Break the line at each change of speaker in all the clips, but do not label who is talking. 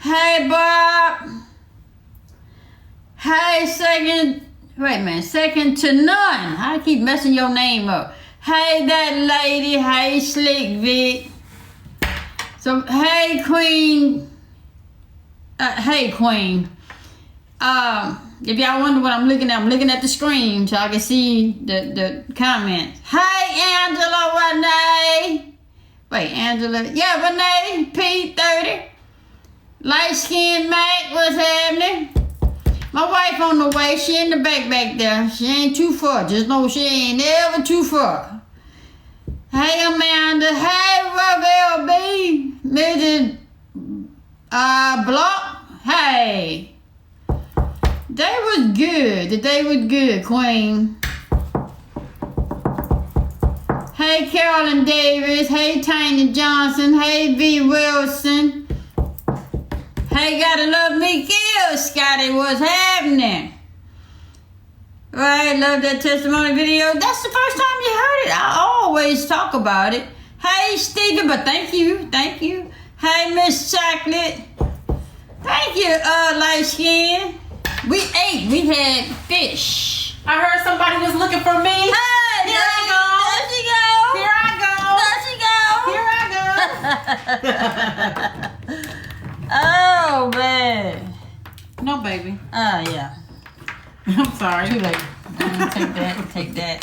Hey, Bob. Hey, second to none. I keep messing your name up. Hey, that lady. Hey, Slick Vic. So, hey, Queen. Hey, Queen. If y'all wonder what I'm looking at the screen so I can see the comments. Hey, Angela, Renee. Wait, Angela. Yeah, Renee, P30. Light skinned Mac, what's happening? My wife on the way. She in the back there. She ain't too far. Just know she ain't ever too far. Hey, Amanda. Hey, Rob LB. Mrs. Block. Hey. They was good. The day was good, Queen. Hey, Carolyn Davis. Hey, Tiny Johnson. Hey, V. Wilson. Hey, gotta love me, kill, Scotty. What's happening? Right, love that testimony video. That's the first time you heard it. I always talk about it. Hey, Stevie, but thank you. Hey, Miss Chocolate. Thank you, light skin. We ate. We had fish.
I heard somebody was looking for me.
Hey,
Here I go.
Oh, man.
No, baby.
Oh, yeah.
I'm sorry.
Too late. Take that.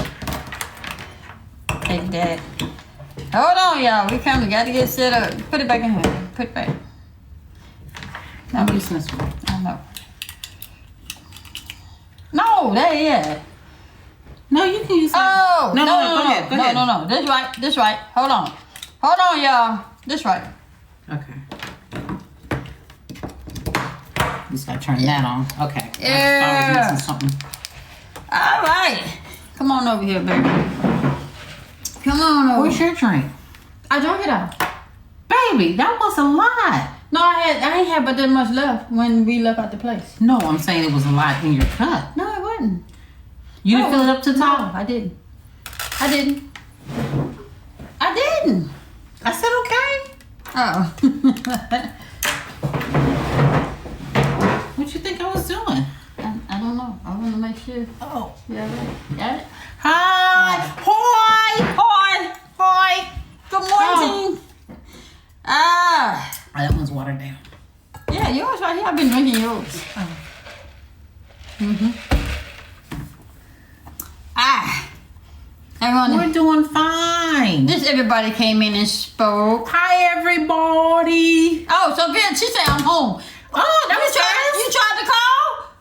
Hold on, y'all. We coming. Got to get set up. Put it back in here. Put it back.
I'm using this one.
I know. No, yeah.
No, you can use it.
Oh,
no. Go ahead.
No. This right. Hold on, y'all. This right.
Okay. Just gotta turn that on. Okay.
Yeah.
I thought I was missing something.
All right. Come on over here, baby. Come on over.
Where's your drink?
I drank it out.
Baby, that was a lot.
No, I ain't had but that much left when we left out the place.
No, I'm saying it was a lot in your cup.
No, it wasn't.
You didn't fill it up to the top?
No, I didn't.
I said okay.
Oh.
What you think I was doing?
I don't know. I want to make sure.
Oh.
Yeah, got it?
Hi.
Good morning.
That one's watered down.
Yeah, yours right here. I've been drinking yours. Everyone,
We're doing fine.
just everybody came in and spoke.
Hi, everybody.
Oh, Sophia, she said I'm home.
Oh, that was
You tried to call?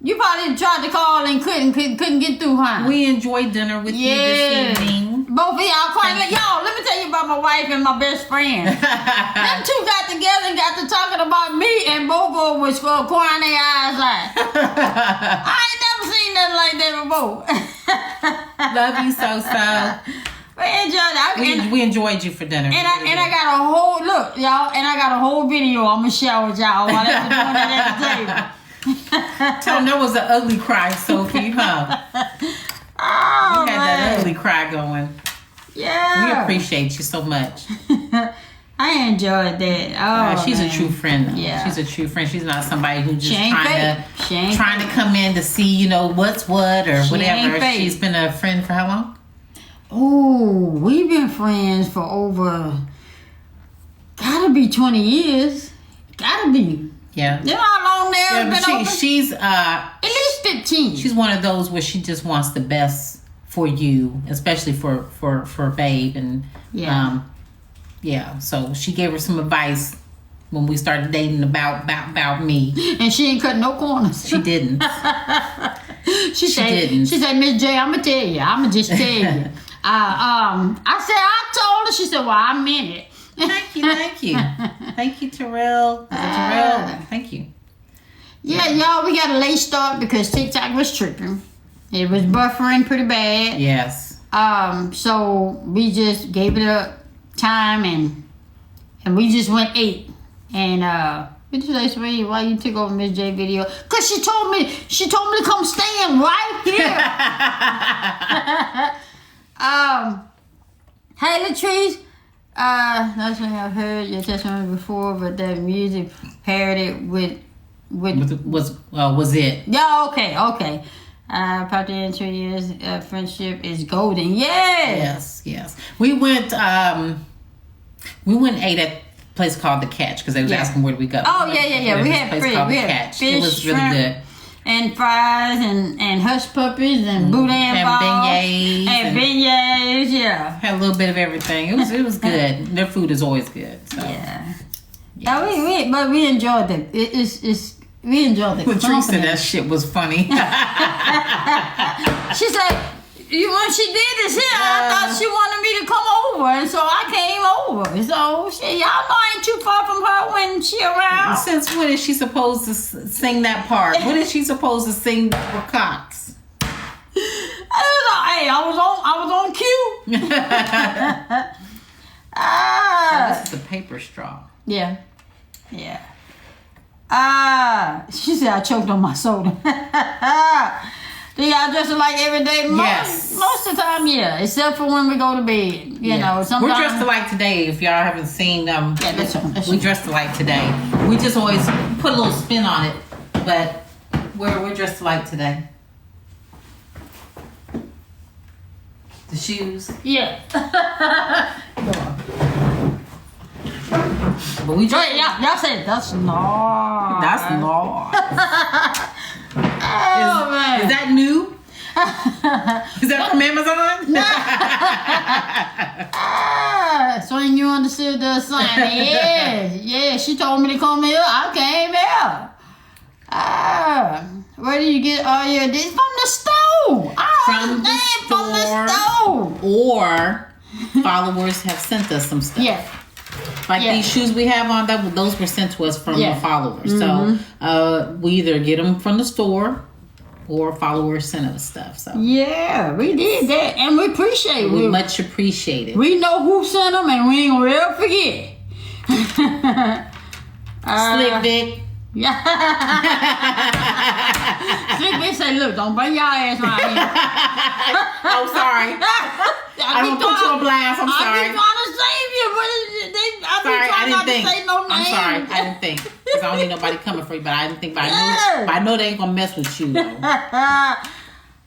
You probably tried to call and couldn't get through, huh?
We enjoyed dinner with you this evening.
Both of y'all quiet. Y'all, let me tell you about my wife and my best friend. Them two got together and got to talking about me, and both of them was crying their eyes out. I ain't never seen nothing like that before.
Love you so.
We enjoyed it.
We enjoyed you for dinner.
And I got a whole look, y'all, and I got a whole video I'm gonna share with y'all while they were doing that at the table.
Tell them that was an ugly cry, Sophie, huh?
Oh,
you had that ugly cry going.
Yeah.
We appreciate you so much.
I enjoyed that. Oh,
she's a true friend, though.
Yeah.
She's a true friend. She's not somebody who just
trying
to come in to see, what's what or whatever.
Fake.
She's been a friend for how long?
Oh, we've been friends for over, gotta be 20 years. Gotta be.
Yeah.
You know how long they've been open?
She's
at least 15.
She's one of those where she just wants the best for you, especially for Babe, and so she gave her some advice when we started dating about me,
and she ain't cut no corners.
She didn't.
She said, Miss J, I'ma just tell you. I said, I told her. She said, well, I meant it.
Thank you, Terrell. Terrell? Thank you.
Yeah, y'all, we got a late start because TikTok was tripping. It was buffering pretty bad.
Yes.
So we just gave it a time and we just went 8. And what did you say, Sweetie? Why you took over Miss J video? Cause she told me to come stand right here. Hey, Latrice. Not something I've heard your testimony before, but that music paired it with
was it?
Yeah, okay. Probably in 2 years, friendship is golden.
Yes. We went and ate at a place called The Catch because they was asking where do we go.
Oh yeah. We had
fish. It was really good.
And fries and hush puppies and boudin
and beignets
and beignets. Yeah,
had a little bit of everything. It was good. Their food is always good. So.
Yeah. But we enjoyed it. We enjoyed it.
Patrice said that shit was funny.
She said, when she did this here, I thought she wanted me to come over, and so I came over. So y'all know I ain't too far from her when she around.
Since when is she supposed to sing that part? When is she supposed to sing for Cox?
I was on cue.
This is a paper straw.
Yeah. She said I choked on my soda. Do y'all dress alike every day?
Yes.
Most of the time, yeah. Except for when we go to bed. You know, sometimes.
We're dressed alike today. If y'all haven't seen them, we dressed alike today. We just always put a little spin on it, but we're dressed alike today. The shoes.
Yeah.
But we just
y'all said that's not.
That's not.
Oh man.
Is that new? Is that from Amazon?
So you understood the assignment. Yeah. She told me to come here. I came here. Where do you get all your this from the store?
From the store. Or followers have sent us some stuff.
Yeah.
Like these shoes we have on, those were sent to us from a follower. So we either get them from the store or followers send us stuff. So
yeah, we did that, and we appreciate it.
We much appreciate it.
We know who sent them, and we ain't gonna ever forget.
Slick Vic.
Yeah. Slick Vic say, "Look, don't bring your ass around here."
I'm sorry. I don't put you on blast. I'm sorry.
I be trying to save you, but I didn't think. To say no name.
I'm sorry. I didn't think because I don't need nobody coming for you. But I didn't think. But I know they ain't gonna mess with you though.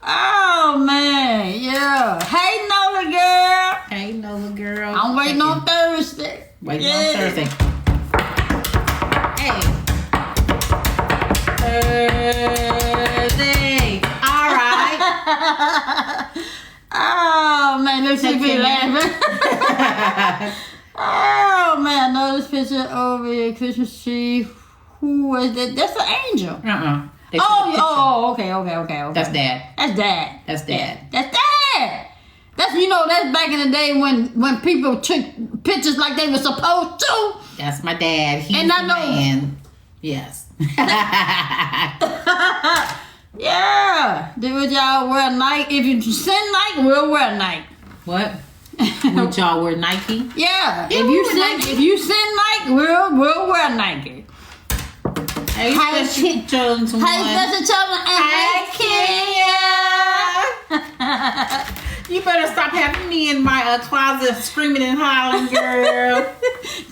Oh man, yeah. Hey Nola girl.
Hey Nola girl.
I'm waiting on Thursday.
Waiting on Thursday. Hey. Thursday. All right.
Oh man, let's see if we laughing. Oh man, I know this picture over your Christmas tree. Who was that? That's an angel. Okay.
That's Dad.
That's Dad.
That's Dad.
That's Dad. That's that's back in the day when people took pictures like they were supposed to.
That's my dad. He's
and I know.
Man. Yes.
Yeah. Would y'all wear Nike? If you send Nike, we'll wear Nike.
What? Would y'all wear Nike?
Yeah. If you send Nike, we'll wear Nike.
Hey, special children.
Hey, special children. Hey, Kenya.
You better stop having me in my closet screaming and hollering, girl.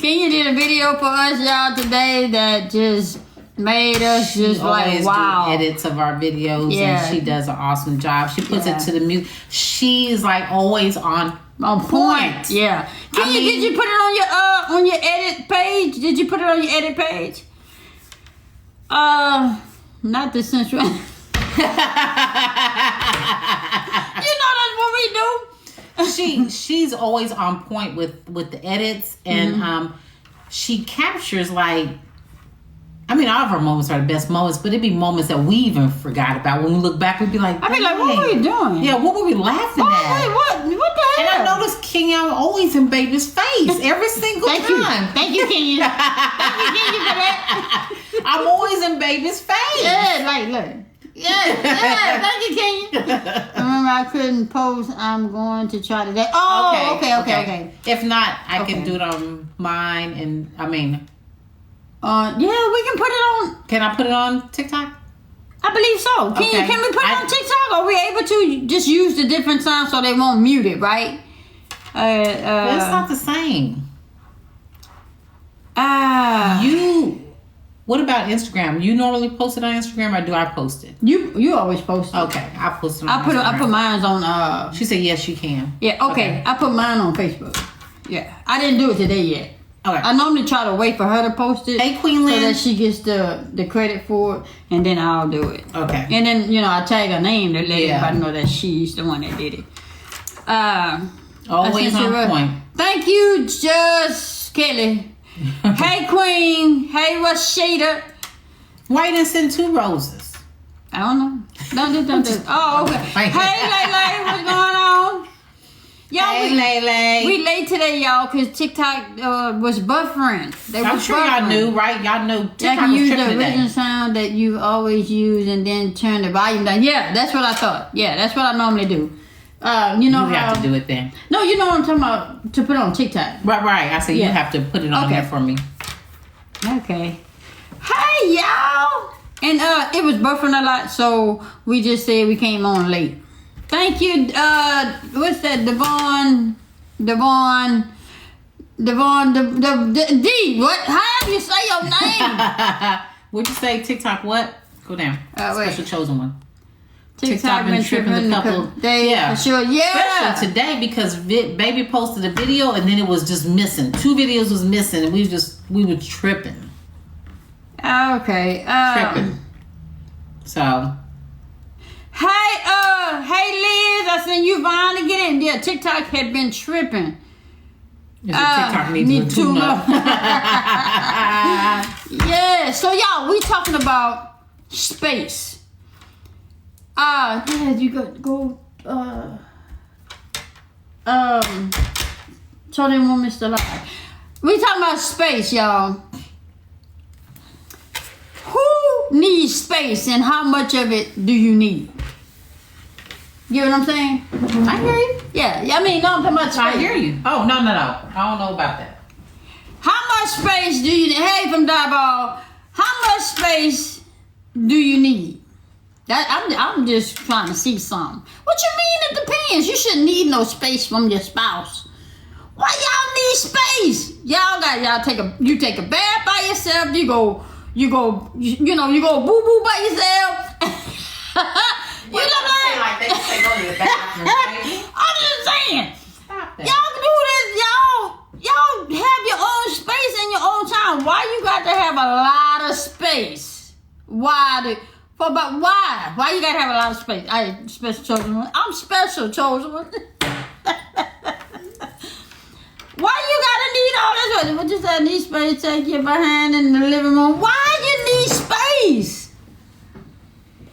Kenya did a video for us, y'all, today that just made us just like, wow.
Do edits of our videos, and she does an awesome job. She puts it to the music. She's like always on point.
Yeah. Kenya, did you put it on your edit page? Did you put it on your edit page? Not the central. You know that's what we do.
She's always on point with the edits, and she captures like. I mean, all of our moments are the best moments, but it'd be moments that we even forgot about. When we look back, we'd be like,
I'd be like, what were we doing?
Yeah, what were we laughing at?
Wait, what the hell?
And I noticed Kenya always in baby's face every single time.
Thank you, Kenya. Thank you, Kenya, for that.
I'm always in baby's face.
Yeah, like, look. Yeah, thank you, Kenya. Remember, I couldn't post. I'm going to try today. Oh, okay.
If not, I can do it on mine, and I mean...
yeah, we can put it on.
Can I put it on TikTok?
I believe so. Can we put it on TikTok? Are we able to just use the different sounds so they won't mute it, right?
It's not the same. What about Instagram? You normally post it on Instagram, or do I post it?
You always post it.
Okay, I post it on Instagram.
I put mine on.
She said yes, you can.
Yeah. Okay. I put mine on Facebook. Yeah. I didn't do it today yet.
Okay.
I normally try to wait for her to post it.
Hey, Queen Lynn.
So that she gets the credit for it, and then I'll do it.
Okay.
And then I tag her name to let everybody know that she's the one that did it.
Always on point.
Thank you, Just Kelly. Hey, Queen. Hey, Rashida.
Why you didn't send 2 roses?
I don't know. Don't do. Oh, okay. Hey, Lele, what's going on? Y'all,
hey, Lele.
We late today, y'all, because TikTok was buffering.
I'm sure y'all knew, right? Y'all knew TikTok
can
was
use
tripping
the
today.
original sound that you always use and then turn the volume down. Yeah, that's what I thought. Yeah, that's what I normally do. You
have to do it then.
No, you know what I'm talking about, to put on TikTok.
Right. I said you have to put it on there for me. Okay.
Hey, y'all. And it was buffering a lot, so we just said we came on late. Thank you. What's that? Devon. D. What? How do you say your name?
What'd you say? TikTok what? Go down. Special chosen one.
TikTok been tripping a couple days.
Yeah.
For sure. Yeah.
Especially today because baby posted a video and then it was just missing. 2 videos was missing and we were tripping.
Okay.
Tripping. So.
Hey Liz, I sent you Vine to get in. Yeah, TikTok had been tripping.
TikTok needs to tune up.
Yeah, so y'all, we talking about space. Yeah, you go show them one Mr. Live. We talking about space, y'all. Who needs space and how much of it do you need? You know what I'm saying?
I hear you.
Yeah, I mean, no, I'm talking about space.
I hear you. Oh, no. I don't know about that.
How much space do you need? Hey, from Dieball, how much space do you need? I'm just trying to see something. What you mean it depends? You shouldn't need no space from your spouse. Why y'all need space? You take a bath by yourself. You go boo boo by yourself. You know what I'm saying?
Like they say go to the bathroom.
I'm just saying.
Stop that.
Y'all can do this. Y'all have your own space in your own time. Why you got to have a lot of space? Why you got to have a lot of space? I special chosen one. I'm special chosen one. Why you gotta need all this? What you say? Need space? Take your behind in the living room. Why you need space?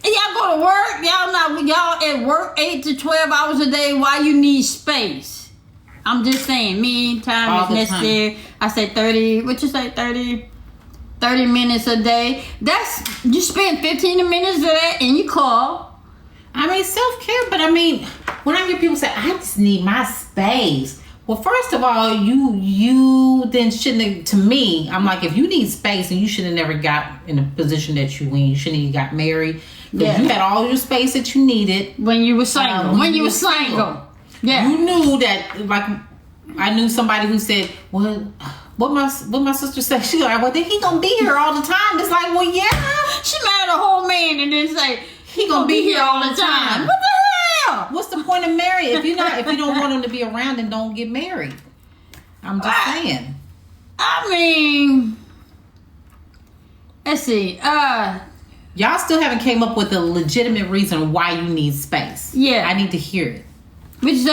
Y'all go to work. Y'all at work 8 to 12 hours a day. Why you need space? I'm just saying. Me, time is necessary. I say 30. What you say? 30 minutes a day. That's you spend 15 minutes of that and you call.
I mean self-care, but I mean when I hear people say I just need my space. Well, first of all, you then shouldn't have, to me, I'm like, if you need space and you should have never got in a position that you in, you shouldn't have got married. Because you had all your space that you needed.
When you were single. When you were single. Yeah.
You knew that, like, I knew somebody who said, well, what my sister said, she like, well, then he gonna be here all the time. It's like, well, yeah.
She married a whole man and then say, he gonna be here all the time. What the hell?
What's the point of marrying? If you don't want him to be around, then don't get married. I'm just saying.
I mean, let's see.
Y'all still haven't came up with a legitimate reason why you need space.
Yeah.
I need to hear it.
Ms.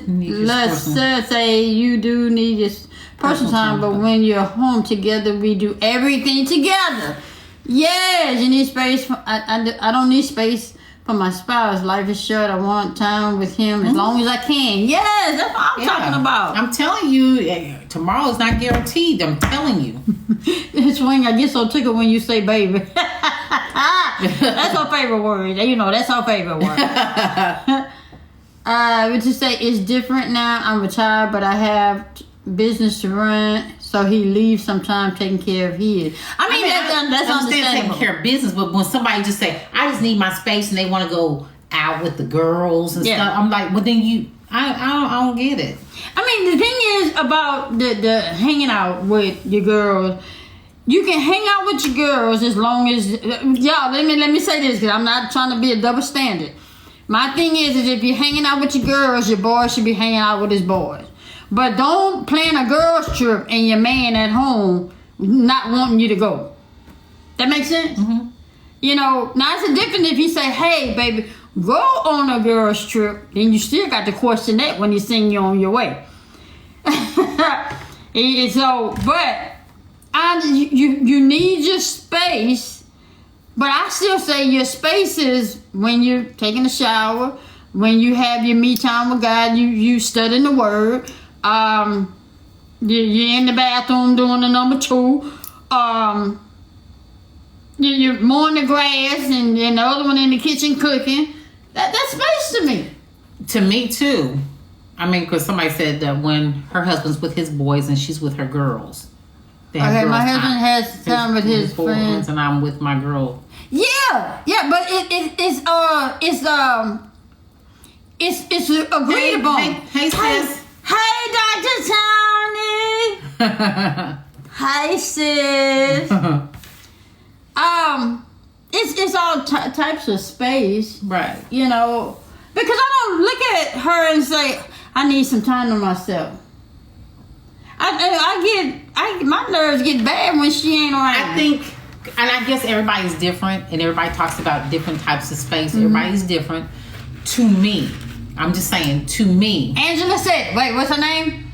Let's say you do need your personal time, but when you're home together, we do everything together. Yes, you need space. I don't need space for my spouse. Life is short. I want time with him as long as I can. Yes, that's what I'm talking about.
I'm telling you, tomorrow is not guaranteed. I'm telling you.
Swing, I get so tickled when you say baby. That's our favorite word. You know, that's our favorite word. Would you say it's different now? I'm retired, but I have business to run, so he leaves sometime taking care of his. I mean that's understandable.
Taking care of business, but when somebody just say, I just need my space and they want to go out with the girls and stuff, I'm like, well then I don't get it.
I mean, the thing is about the hanging out with your girls. You can hang out with your girls as long as y'all. Let me say this, because I'm not trying to be a double standard. My thing is if you're hanging out with your girls, your boy should be hanging out with his boys. But don't plan a girls trip and your man at home not wanting you to go. That makes sense?
Mm-hmm.
You know, now it's a difference if you say, hey, baby, go on a girls trip, then you still got to question that when he send you on your way. So, but you need your space, but I still say your space is when you're taking a shower, when you have your me time with God, you studying the word, you're in the bathroom doing the number 2, you're mowing the grass, and the other one in the kitchen cooking. That's space to me.
To me too. I mean, because somebody said that when her husband's with his boys and she's with her girls.
Okay, my husband has time with his friends,
and I'm with my girl.
Yeah, but it's agreed upon.
Hey, sis.
Hey, Dr. Tony. Hi, sis. It's all types of space,
right?
You know, because I don't look at her and say I need some time to myself. My nerves get bad when she ain't around.
I think, and I guess everybody's different, and everybody talks about different types of space. Mm-hmm. Everybody's different. To me, I'm just saying, to me.
Angela said, wait, what's her name?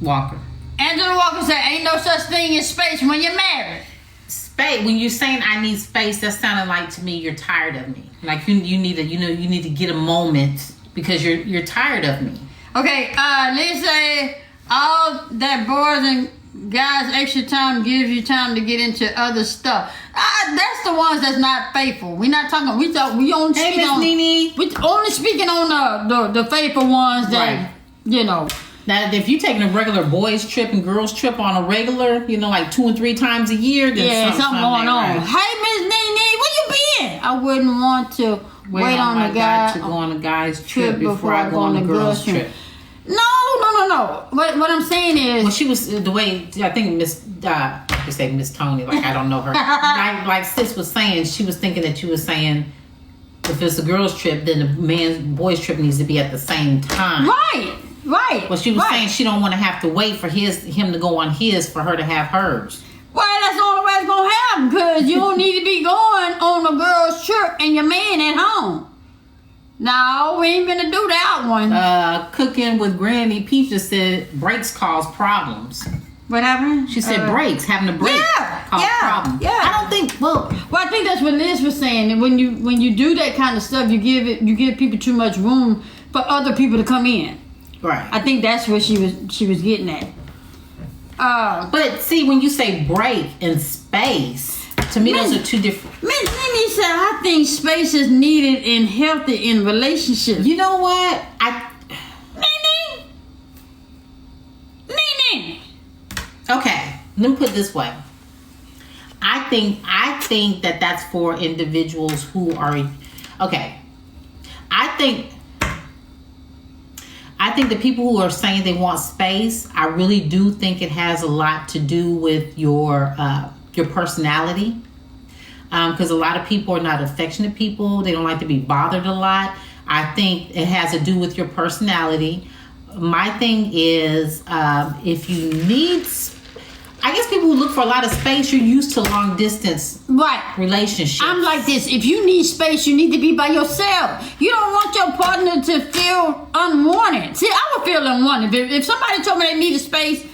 Walker.
Angela Walker said, ain't no such thing as space when you're married.
Space. When you're saying I need space, that sounded like to me you're tired of me. Like you need to get a moment because you're tired of me.
Okay, let's say all that boys and guys extra time gives you time to get into other stuff. That's the ones that's not faithful. We're not talking. We only
hey, Miss Nene.
We only speaking on the faithful ones that
right.
You know.
Now, if you're taking a regular boys trip and girls trip on a regular, like 2 and 3 times a year, then
something going on.
Right.
Hey, Miss Nene, where you been? I wouldn't want to wait on the guy
to go on a guy's trip before I go on a girl's trip.
No. What I'm saying is,
well, she was the way I think Miss Tony, like I don't know her. like Sis was saying, she was thinking that you were saying if it's a girl's trip, then the boys trip needs to be at the same time.
Right.
Well, she was saying she don't want to have to wait for him to go on his for her to have hers.
Well, that's the only way it's gonna happen because you don't need to be going on a girl's trip and your man at home. No, we ain't gonna do that one.
Cooking with Granny Peaches said breaks cause problems.
What happened?
She said breaks, having a break cause problems.
Yeah.
I don't think. Well,
I think that's what Liz was saying. And when you do that kind of stuff, you give people too much room for other people to come in.
Right.
I think that's what she was getting at.
But see, when you say break and space, to me those are two different.
Minnie said, I think space is needed and healthy in relationships.
You know what?
Nene.
Okay, let me put it this way. I think that that's for individuals who are okay. I think the people who are saying they want space, I really do think it has a lot to do with your personality. Because a lot of people are not affectionate people. They don't like to be bothered a lot. I think it has to do with your personality. My thing is, if you need, I guess people who look for a lot of space, you're used to long distance relationships.
I'm like this. If you need space, you need to be by yourself. You don't want your partner to feel unwanted. See, I would feel unwanted. If somebody told me they needed space,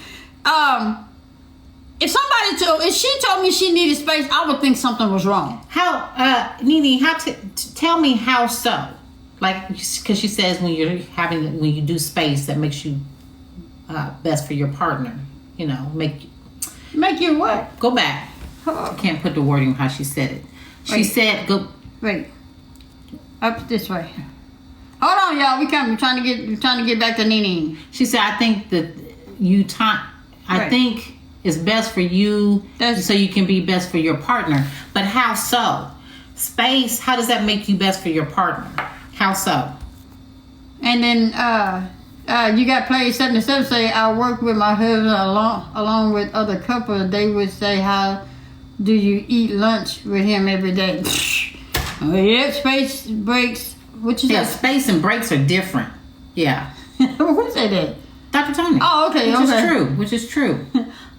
if she told me she needed space, I would think something was wrong.
How, Nene, tell me how so? Like, because she says when you do space, that makes you best for your partner.
Make you what?
Go back. I can't put the wording how she said it. She said go. Wait.
Up this way. Hold on, y'all. We're trying to get back to Nene.
She said, I think that I think it's best for you so you can be best for your partner. But how so? Space, how does that make you best for your partner? How so?
And then You got played 77 say, I work with my husband along with other couples. They would say, how do you eat lunch with him every day? Yeah, space breaks. What you say?
Yeah, space and breaks are different. Yeah.
Who said that?
Dr. Tony.
Oh, okay.
Which is true.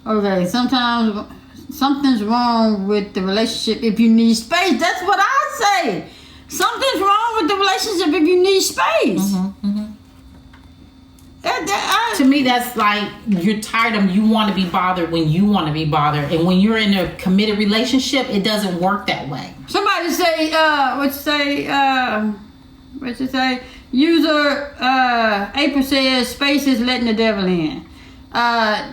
Okay, sometimes something's wrong with the relationship if you need space. That's what I say. Something's wrong with the relationship if you need space.
To me, that's like you're tired of, you want to be bothered when you want to be bothered. And when you're in a committed relationship, it doesn't work that way.
Somebody say, what you say? User April says space is letting the devil in.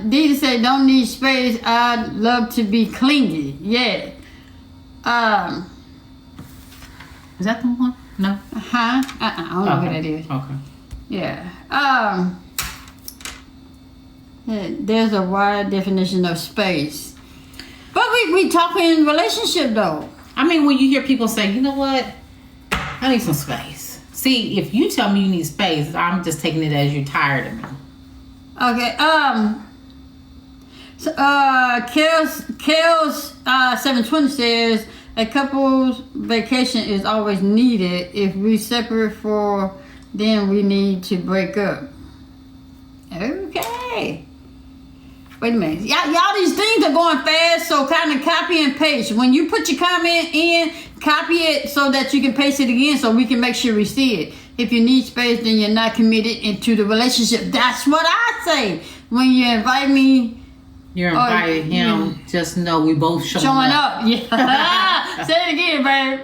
Dita said don't need space. I'd love to be clingy. Yeah.
Is that the one? No.
I don't know what that is.
Okay.
Yeah. There's a wide definition of space. But we talking relationship though.
I mean, when you hear people say, you know what? I need some space. See, if you tell me you need space, I'm just taking it as you're tired of me.
Okay. Kels 720 says a couple's vacation is always needed. If we separate for, then we need to break up. Okay. Wait a minute. Y'all these things are going fast, so kind of copy and paste. When you put your comment in, copy it so that you can paste it again so we can make sure we see it. If you need space, then you're not committed into the relationship. That's what I say. When you invite me,
you're inviting him. Just know we both showing up.
Yeah. Say it again, babe.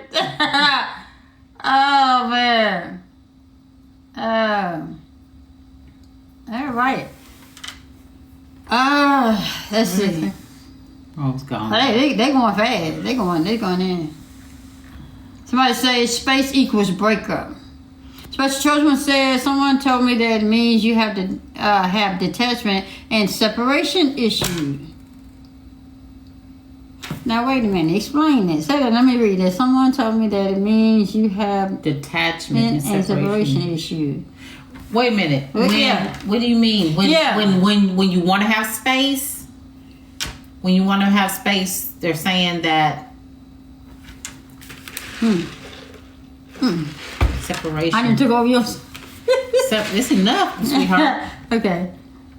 Oh, man. All right. Let's see.
Oh, it's gone.
They going fast. They going in. Somebody says space equals breakup. Special Chosen says someone told me that it means you have to have detachment and separation issues. Now wait a minute. Explain this. Let me read this. Someone told me that it means you have
detachment and separation
issues.
Wait a minute. What do you mean? When you want to have space? When you want to have space, they're saying that separation.
I didn't took over yours.
It's enough, sweetheart.
Okay.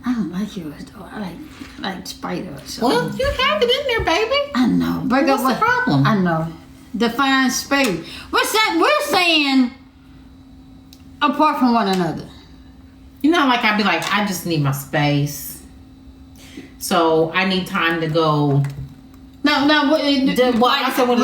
I don't like yours though. I like spider. So.
Well, you have it in there, baby.
I know. Break up.
What's the problem?
I know. Define space. We're saying apart from one another.
You know, like I'd be like, I just need my space. So I need time to go.
No. When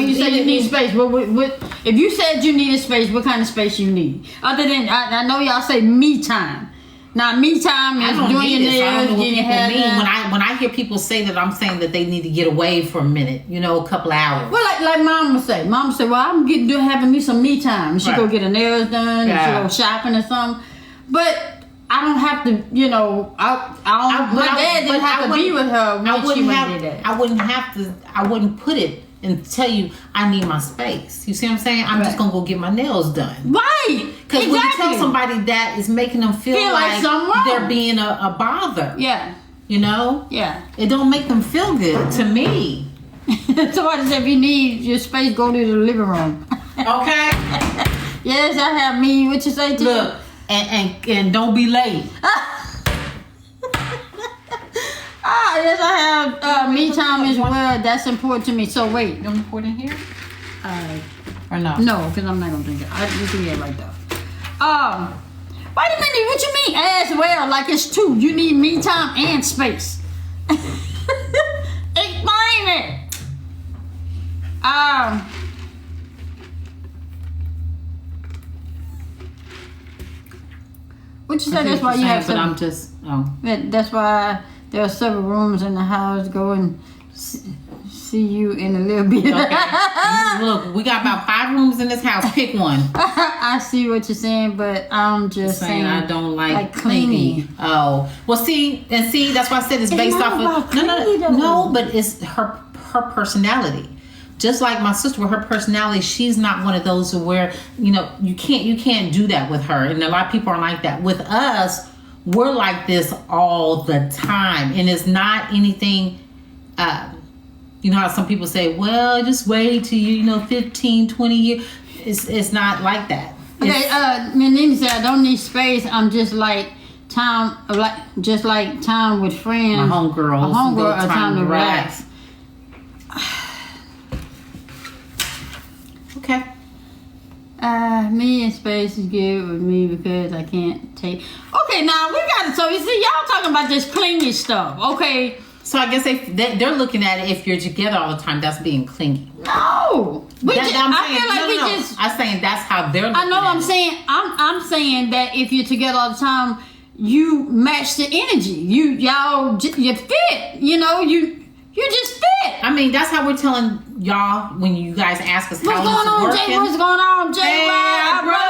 you say you need space, what, if you said you needed space, what kind of space you need? Other than I know y'all say me time. Now me time is doing your nails, getting your hair done.
When I hear people say that, I'm saying that they need to get away for a minute. You know, a couple hours.
Well, like Mama say. Mama say, well, I'm having me some me time. She go get her nails done. Yeah. She go shopping or something. But I don't have to, you know. My dad didn't have to be with her when she went to that.
I wouldn't put it and tell you I need my space. You see what I'm saying? I'm just gonna go get my nails done.
Right.
Because when you tell somebody that, it's making them feel like they're being a bother.
Yeah.
You know?
Yeah.
It don't make them feel good to me.
Somebody said if you need your space, go to the living room.
Okay.
Yes, I have me. What you say to
Look, and don't be late.
Yes, I have me time as well. That's important to me. So wait.
You want to put it in here? Or no?
No, because I'm not going to drink it. You can get it right there. Wait a minute. What you mean as well? Like it's two. You need me time and space. Explain it. What you say? That's why you have
some. But I'm just. Oh.
That's why there are several rooms in the house. Go and see you in a little bit.
Okay. Look, we got about 5 rooms in this house. Pick one.
I see what you're saying, but I'm just saying
I don't like
cleaning.
Oh, well, see, that's why I said it's based off of no, but it's her personality. Just like my sister with her personality, she's not one of those where, you know, you can't do that with her. And a lot of people are like that. With us, we're like this all the time, and it's not anything. You know how some people say, well, just wait till you 15, 20 years. It's not like that.
Okay, Nene said, I don't need space. I'm just like time, just like time with friends.
My homegirls.
A homegirl, a time to relax.
Okay.
Me and space is good with me because I can't take. Okay, now we got it. So you see, y'all talking about this clingy stuff. Okay.
So I guess they're looking at it, if you're together all the time, that's being clingy.
No.
I'm saying that's how they're looking
I know
at
I'm
it.
saying I'm saying that if you're together all the time, you match the energy. You fit. You just fit.
I mean, that's how we're telling y'all when you guys ask us
What's
how
going on,
it's working.
Jay? What's going on, Jay?
Hey, brother.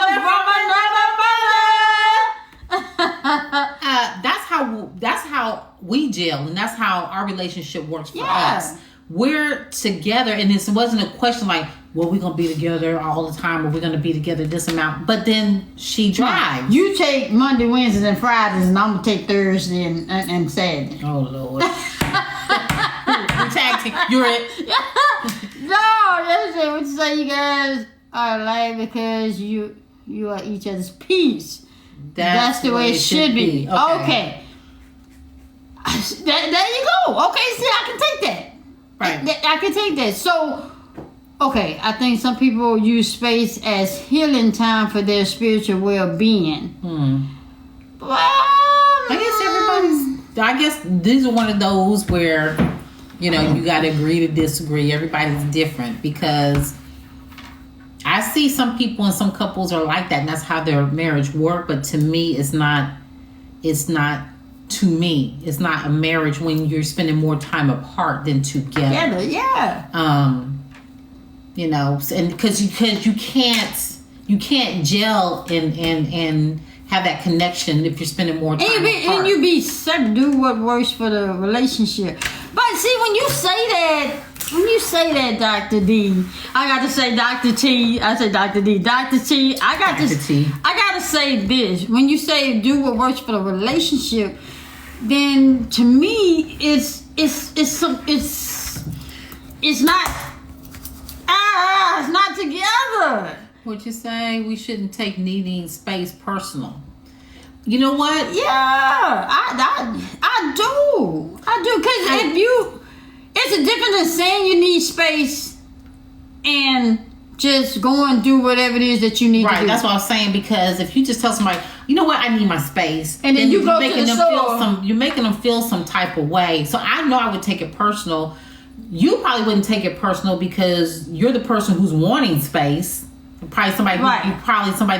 That's how we gel, and that's how our relationship works for us. We're together, and this wasn't a question like, well, we're gonna be together all the time, or we're gonna be together this amount. But then she drives.
You take Monday, Wednesdays, and Fridays, and I'm gonna take Thursday and Saturday.
Oh Lord. We're tag team. You're it.
No, that's it. What you say? You guys are alike because you are each other's piece. That's the way it should be. Okay. There you go. Okay, see, I can take that.
Right.
I can take that. So, okay, I think some people use space as healing time for their spiritual well-being. Well,
I guess these are one of those where, you got to agree to disagree. Everybody's different, because I see some people and some couples are like that, and that's how their marriage work. But to me, it's not. To me, it's not a marriage when you're spending more time apart than together.
Yeah.
And because you can't gel and have that connection if you're spending more time apart.
And you be set to do what works for the relationship. But see, when you say that, Dr. D, I got to say Dr. T. I say Dr. D. Dr. T. I got to say this. When you say do what works for the relationship, then to me it's not together.
What you say? We shouldn't take needing space personal. You know what?
Yeah, I do. Because it's a difference in saying you need space and just go and do whatever it is that you need to do.
Right, that's what I'm saying, because if you just tell somebody, you know what, I need my space,
and then you go to the store,
you're making them feel some type of way. So I know I would take it personal. You probably wouldn't take it personal because you're the person who's wanting space. Probably somebody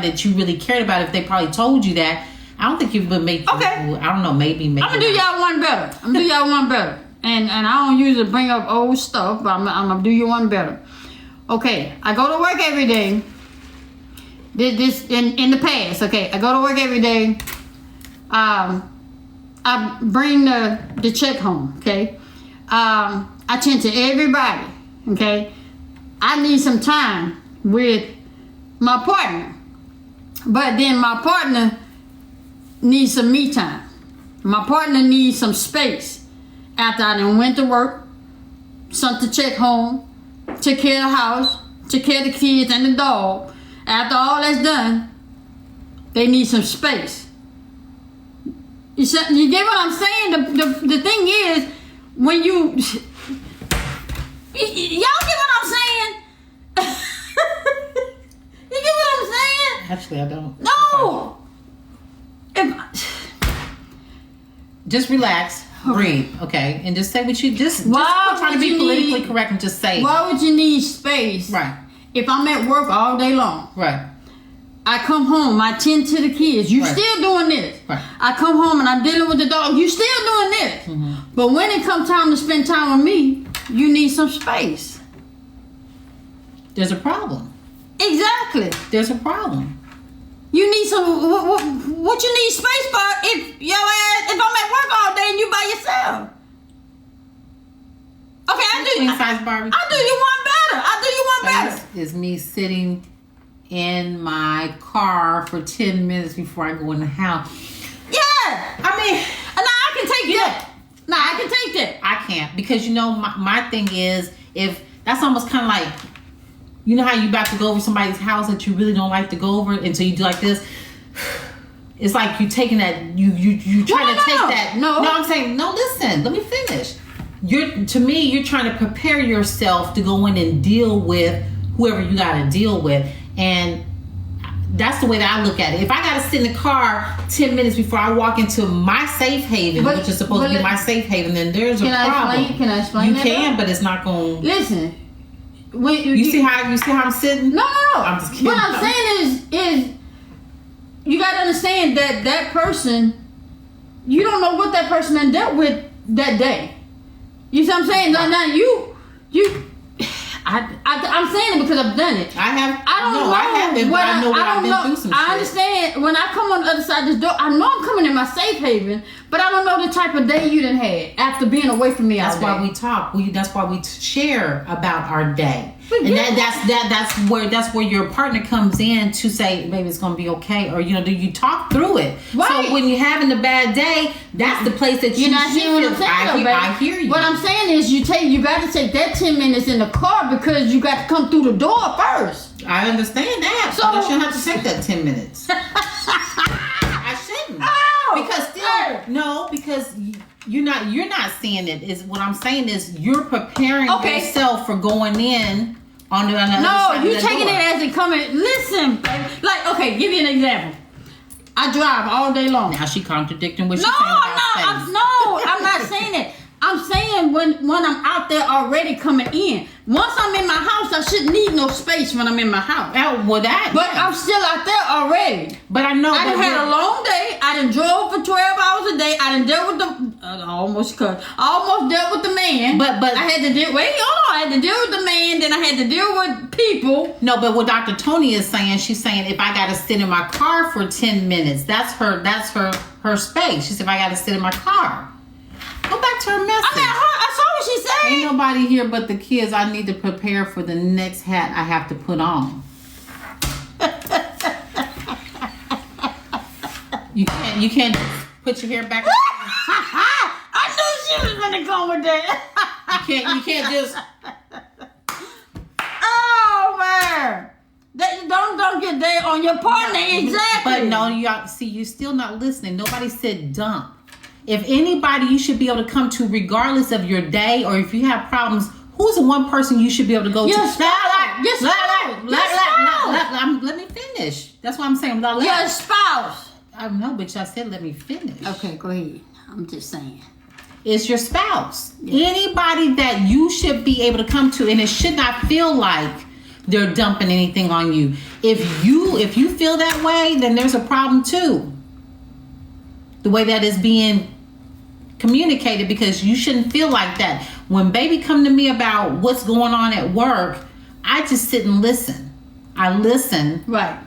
that you really cared about. If they probably told you that, I don't think you would make.
Okay.
I don't know. Maybe.
I'm gonna do y'all one better. And I don't usually bring up old stuff, but I'm gonna do you one better. Okay, I go to work every day. This in the past. Okay, I go to work every day. I bring the check home. Okay, I tend to everybody. Okay, I need some time with my partner, but then my partner needs some me time. My partner needs some space after I done went to work, sent the check home, took care of the house, took care of the kids and the dog. After all that's done, they need some space. You get what I'm saying? The thing is, when y'all get what I'm saying? You get what I'm saying?
Actually, I don't.
No.
Just relax, breathe, okay, and just say what you just try to be politically correct and just say.
Why would you need space?
Right.
If I'm at work all day long.
Right.
I come home, I tend to the kids. You still doing this.
Right.
I come home and I'm dealing with the dog. You still doing this.
Mm-hmm.
But when it comes time to spend time with me, you need some space.
There's a problem.
Exactly.
There's a problem.
You need some. What you need space for? If I'm at work all day and you by yourself. Okay, I do you one better.
Is me sitting in my car for 10 minutes before I go in the house.
Yes. that.
I mean,
Now I can take that. Now I can take that.
I can't because my thing is if that's almost kind of like how you about to go over somebody's house that you really don't like to go over, and so you do like this. It's like you taking that you trying to take that. No, I'm saying no. Listen, let me finish. You're trying to prepare yourself to go in and deal with whoever you got to deal with, and that's the way that I look at it. If I got to sit in the car 10 minutes before I walk into my safe haven, which is supposed to be my safe haven, then there's a problem.
Can I explain that?
You can, but it's not going.
Listen,
you see how I'm sitting?
No.
I'm just kidding.
What I'm saying is you got to understand that person, you don't know what that person had dealt with that day. You see what I'm saying? Now you. I'm saying it because I've done it.
I have.
I don't know.
I haven't, but I know what I've been through some shit.
I understand. When I come on the other side of this door, I know I'm coming in my safe haven, but I don't know the type of day you done had after being away from me all day.
That's why we talk. That's why we share about our day. And that's where your partner comes in to say, baby, it's gonna be okay, or do you talk through it? Right. So when you're having a bad day, that's the place that you're not hearing what I'm saying. I hear you.
What I'm saying is you got to take that 10 minutes in the car because you got to come through the door first.
I understand that, so I shouldn't have to take that 10 minutes. I shouldn't. Because you're not seeing it. Is what I'm saying is you're preparing yourself for going in on the other side of the door. No, you taking it as it coming. Listen, baby. Like, give you an example. I drive all day long. Now she contradicting what she's saying about space.
I'm not saying it. I'm saying when I'm out there already coming in. Once I'm in my house, I shouldn't need no space when I'm in my house. I'm still out there already.
But I know.
I done had a long day. I done drove for 12 hours a day. I done dealt with I almost dealt with the man. But I had to deal. I had to deal with the man. Then I had to deal with people.
No, but what Dr. Tony is saying, she's saying if I got to sit in my car for 10 minutes, that's her space. She said if I got to sit in my car. Go back to her message.
I saw what she said.
Ain't nobody here but the kids. I need to prepare for the next hat I have to put on. You can't put your hair back.
I knew she was gonna go with that.
You can't just.
Oh man. Don't get there on your partner. Exactly.
But no, you're still not listening. Nobody said dump. If anybody you should be able to come to regardless of your day or if you have problems, who's the one person you should be able to go to?
Your spouse.
Let me finish. That's what I'm saying.
Your spouse.
I know, but I said let me finish.
Okay, go ahead. I'm just saying.
It's your spouse. Yeah. Anybody that you should be able to come to, and it should not feel like they're dumping anything on you. If you feel that way, then there's a problem too. The way that is being communicated, because you shouldn't feel like that. When baby come to me about what's going on at work, I just sit and listen. I listen.
Right.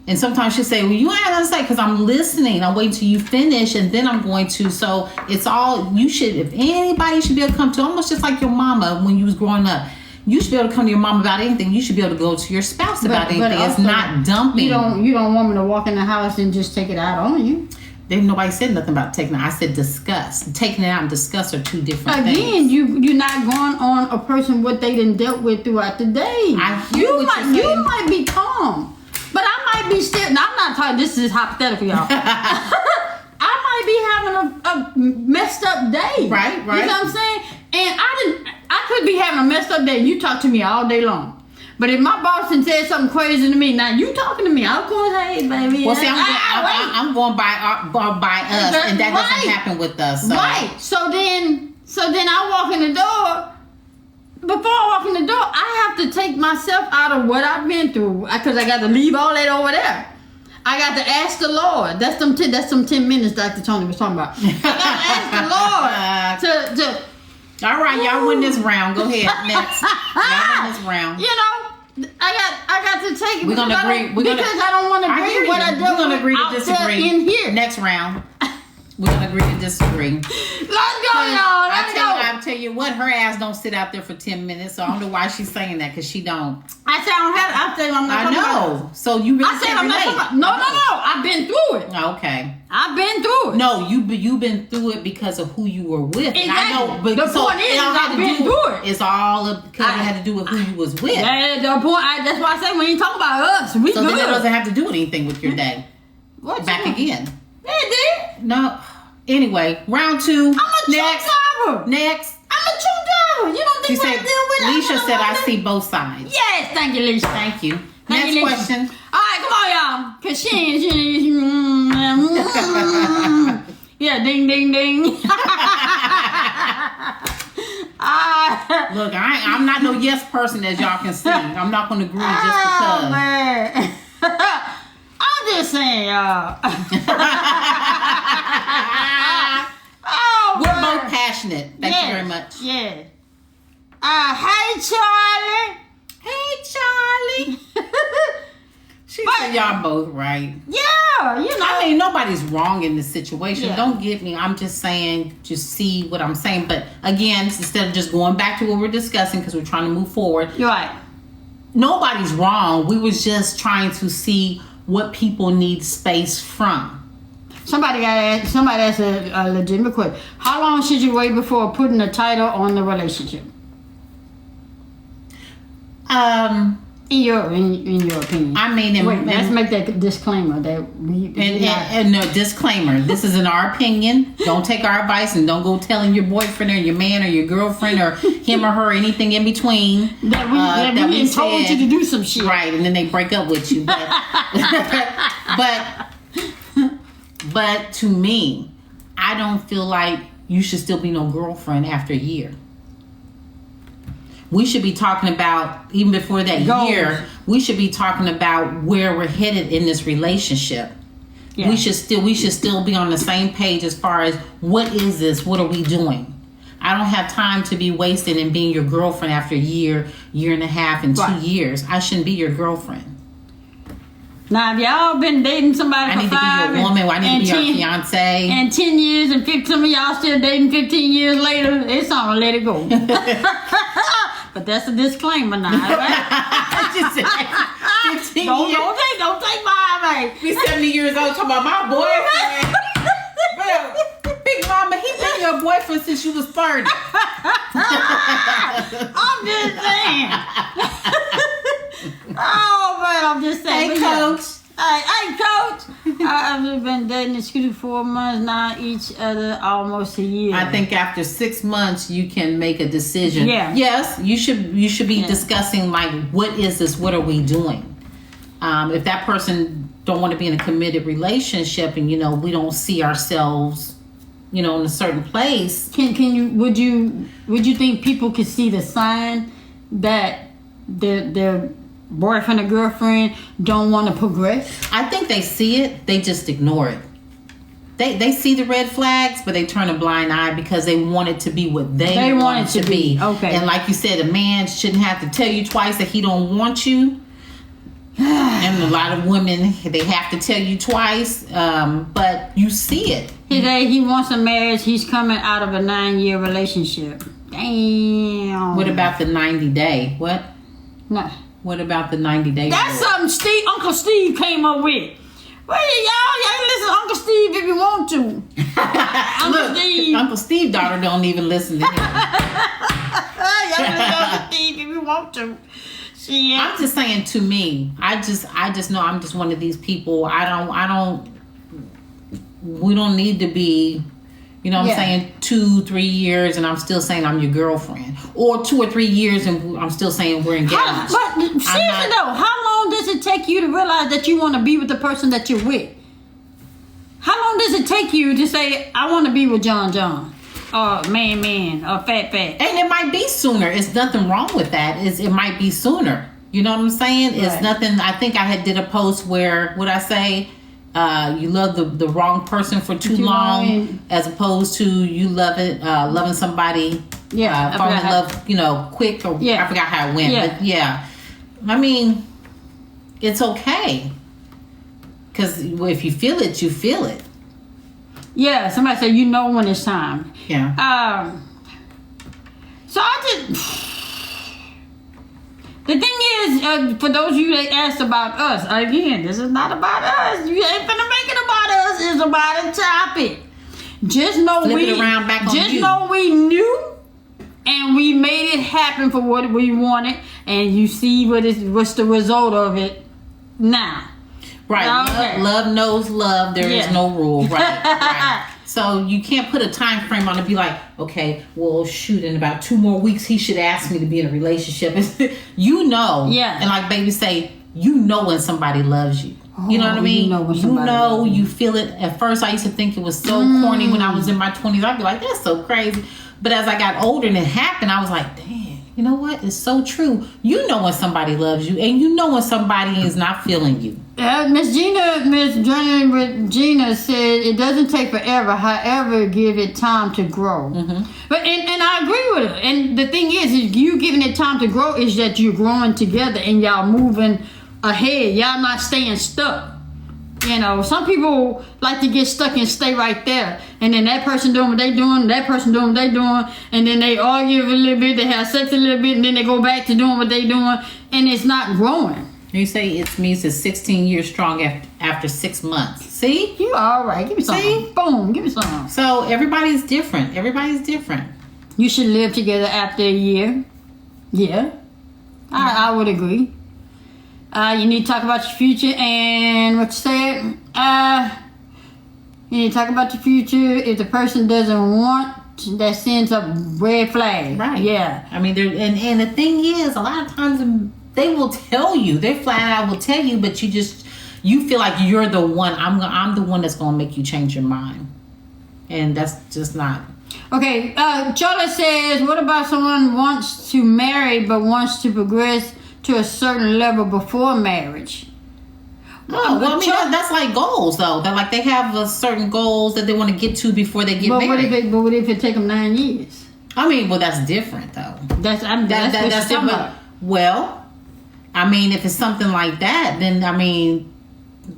And sometimes she'll say, well, you ain't gonna say, because I'm listening. I'm waiting till you finish and then I'm going to. So it's all, if anybody should be able to come to, almost just like your mama when you was growing up. You should be able to come to your mom about anything. You should be able to go to your spouse about anything. It's not dumping.
You don't want me to walk in the house and just take it out on you.
Then nobody said nothing about taking it. I said discuss. Taking it out and discuss are two different things.
Again, you're not going on a person what they done dealt with throughout the day.
I hear what you're saying.
You might be calm, but I might be still. Now I'm not talking. This is hypothetical, y'all. I might be having a messed up day.
Right.
You know what I'm saying? And I could be having a messed up day. You talk to me all day long. But if my boss had said something crazy to me, now you talking to me, I'm going, hey, baby.
Well, see, I'm going by us, and that doesn't happen with us. So.
Right. So then I walk in the door. Before I walk in the door, I have to take myself out of what I've been through, because I got to leave all that over there. I got to ask the Lord. That's some 10 minutes Dr. Tony was talking about. I got to ask the Lord to
all right, y'all win this round. Go ahead. Next. Y'all win this round.
I got to take it.
We're gonna agree.
Because I don't want to agree what I do.
We're gonna agree to disagree.
In here.
Next round. We're gonna agree to disagree.
Let's go, y'all. Let's go.
I'll tell you what, her ass don't sit out there for 10 minutes, so I don't know why she's saying that, because she don't.
I said I don't have. I said I'm not.
I know. So you really
I said I'm not. No. I've been through it.
Okay.
I've been through it.
No, you've been through it because of who you were with.
Exactly.
And I know, but
the point is, I've been through it.
It's all because it had to do with who you was with.
The point. That's why I say when you talk about us, we
so
good.
then it doesn't have to do anything with your day.
What
back again?
It did.
No. Anyway, round 2.
I'm a next.
Next.
I'm a true driver. You don't think I deal with it?
Leisha said I see both sides.
Yes, thank you, Leisha.
Thank you.
Thank
Next
you,
question.
All right, come on, y'all. Cause she yeah, ding, ding, ding.
Look, I'm not no yes person, as y'all can see. I'm not going to agree just because.
Oh, man. I'm just saying, y'all.
We're both passionate. Thank you very much.
Yeah. Hey, Charlie.
Hey, Charlie. She said y'all both right.
Yeah, you know.
I mean, nobody's wrong in this situation.
Yeah.
Don't get me. I'm just saying, just see what I'm saying. But again, instead of just going back to what we're discussing, because we're trying to move forward.
You're right.
Nobody's wrong. We was just trying to see what people need space from.
Somebody asked a legitimate question. How long should you wait before putting a title on the relationship? In your opinion.
I mean,
let's make that disclaimer that we
no disclaimer. This is in our opinion. Don't take our advice and don't go telling your boyfriend or your man or your girlfriend or him or her anything in between
that we told you to do some shit,
right? And then they break up with you. But to me, I don't feel like you should still be no girlfriend after a year. We should be talking about, even before that year, we should be talking about where we're headed in this relationship. Yeah. We should still be on the same page as far as what is this? What are we doing? I don't have time to be wasting and being your girlfriend after a year and a half, and 2 years. I shouldn't be your girlfriend.
Now, if y'all been dating somebody for 5
I need to be your woman. I need to be your fiance.
And 10 years and some of y'all still dating 15 years later, it's on, let it go. But that's a disclaimer now, right?
Just 15 years.
Don't take my advice.
Be 70 years old talking about my boyfriend. Bro, Big Mama, he been your boyfriend since you was 30.
I'm just saying. Oh, man, I'm just saying.
Hey, Coach.
Hey, Coach. I've been dating this 4 months now, each other almost a year.
I think after 6 months, you can make a decision.
Yeah.
Yes, you should be discussing, like, what is this? What are we doing? If that person don't want to be in a committed relationship and, we don't see ourselves, in a certain place.
Would you think people could see the sign that their boyfriend or girlfriend don't want to progress?
I think they see it, they just ignore it. They see the red flags, but they turn a blind eye because they want it to be what they want it to be.
Okay.
And like you said, a man shouldn't have to tell you twice that he don't want you. And a lot of women, they have to tell you twice, but you see it.
Today he wants a marriage. He's coming out of a 9-year relationship. Damn.
What about the 90-day? What?
No.
What about the 90-day?
That's something Uncle Steve came up with. Well, y'all can listen to Uncle Steve if you want to.
Uncle Steve's daughter don't even listen to him.
Y'all can listen to Uncle Steve if you want to.
I'm just saying, to me, I just know I'm just one of these people. We don't need to be, I'm saying 2-3 years and I'm still saying I'm your girlfriend, or 2 or 3 years and I'm still saying we're engaged.
But seriously though, how long does it take you to realize that you want to be with the person that you're with? How long does it take you to say, I want to be with John, or man, or fat?
And it might be sooner. It's nothing wrong with that. It might be sooner. You know what I'm saying? Right. It's nothing. I think I did a post where, what I say, you love the wrong person for too long, as opposed to you loving somebody, falling in love, quick, or I forgot how it went.
Yeah.
But I mean, it's okay, because if you feel it, you feel it.
Yeah, somebody said you know when it's time.
Yeah.
So I just. The thing is, for those of you that asked about us, again, this is not about us. You ain't finna make it about us. It's about a topic. Just know
Flip it around back on
just
you.
know we knew, and we made it happen for what we wanted, and you see what's the result of it now.
Right.
Okay.
Love knows love. There is no rule. Right. So you can't put a time frame on it. Be like, okay, well, shoot, in about 2 more weeks, he should ask me to be in a relationship. You know.
Yeah.
And like baby say, you know when somebody loves you. You know what I mean? You feel it. At first, I used to think it was so corny when I was in my 20s. I'd be like, that's so crazy. But as I got older and it happened, I was like, dang, you know what? It's so true. You know when somebody loves you, and you know when somebody is not feeling you.
Miss Gina said it doesn't take forever. However, give it time to grow.
Mm-hmm.
But and I agree with her. And the thing is you giving it time to grow is that you're growing together and y'all moving ahead. Y'all not staying stuck. You know, some people like to get stuck and stay right there. And then that person doing what they doing, that person doing what they doing, and then they argue a little bit, they have sex a little bit, and then they go back to doing what they doing, and it's not growing.
You say it means it's 16 years strong after 6 months. See?
You all right. Give me some.
See?
Boom. Give me some.
So everybody's different.
You should live together after a year. Yeah. I would agree. You need to talk about your future and what you said. You need to talk about your future. If the person doesn't want, that sends up red flag.
Right.
Yeah.
I mean, and the thing is, a lot of times they will tell you. They flat out will tell you, but you feel like you're the one. I'm the one that's gonna make you change your mind, and that's just not.
Okay. Chola says, what about someone wants to marry but wants to progress to a certain level before marriage?
Oh, well, I mean, that's like goals, though. That like they have a certain goals that they want to get to before they get married.
What if it take them 9 years?
I mean, well, that's different, though.
That's different.
Well, I mean, if it's something like that, then I mean,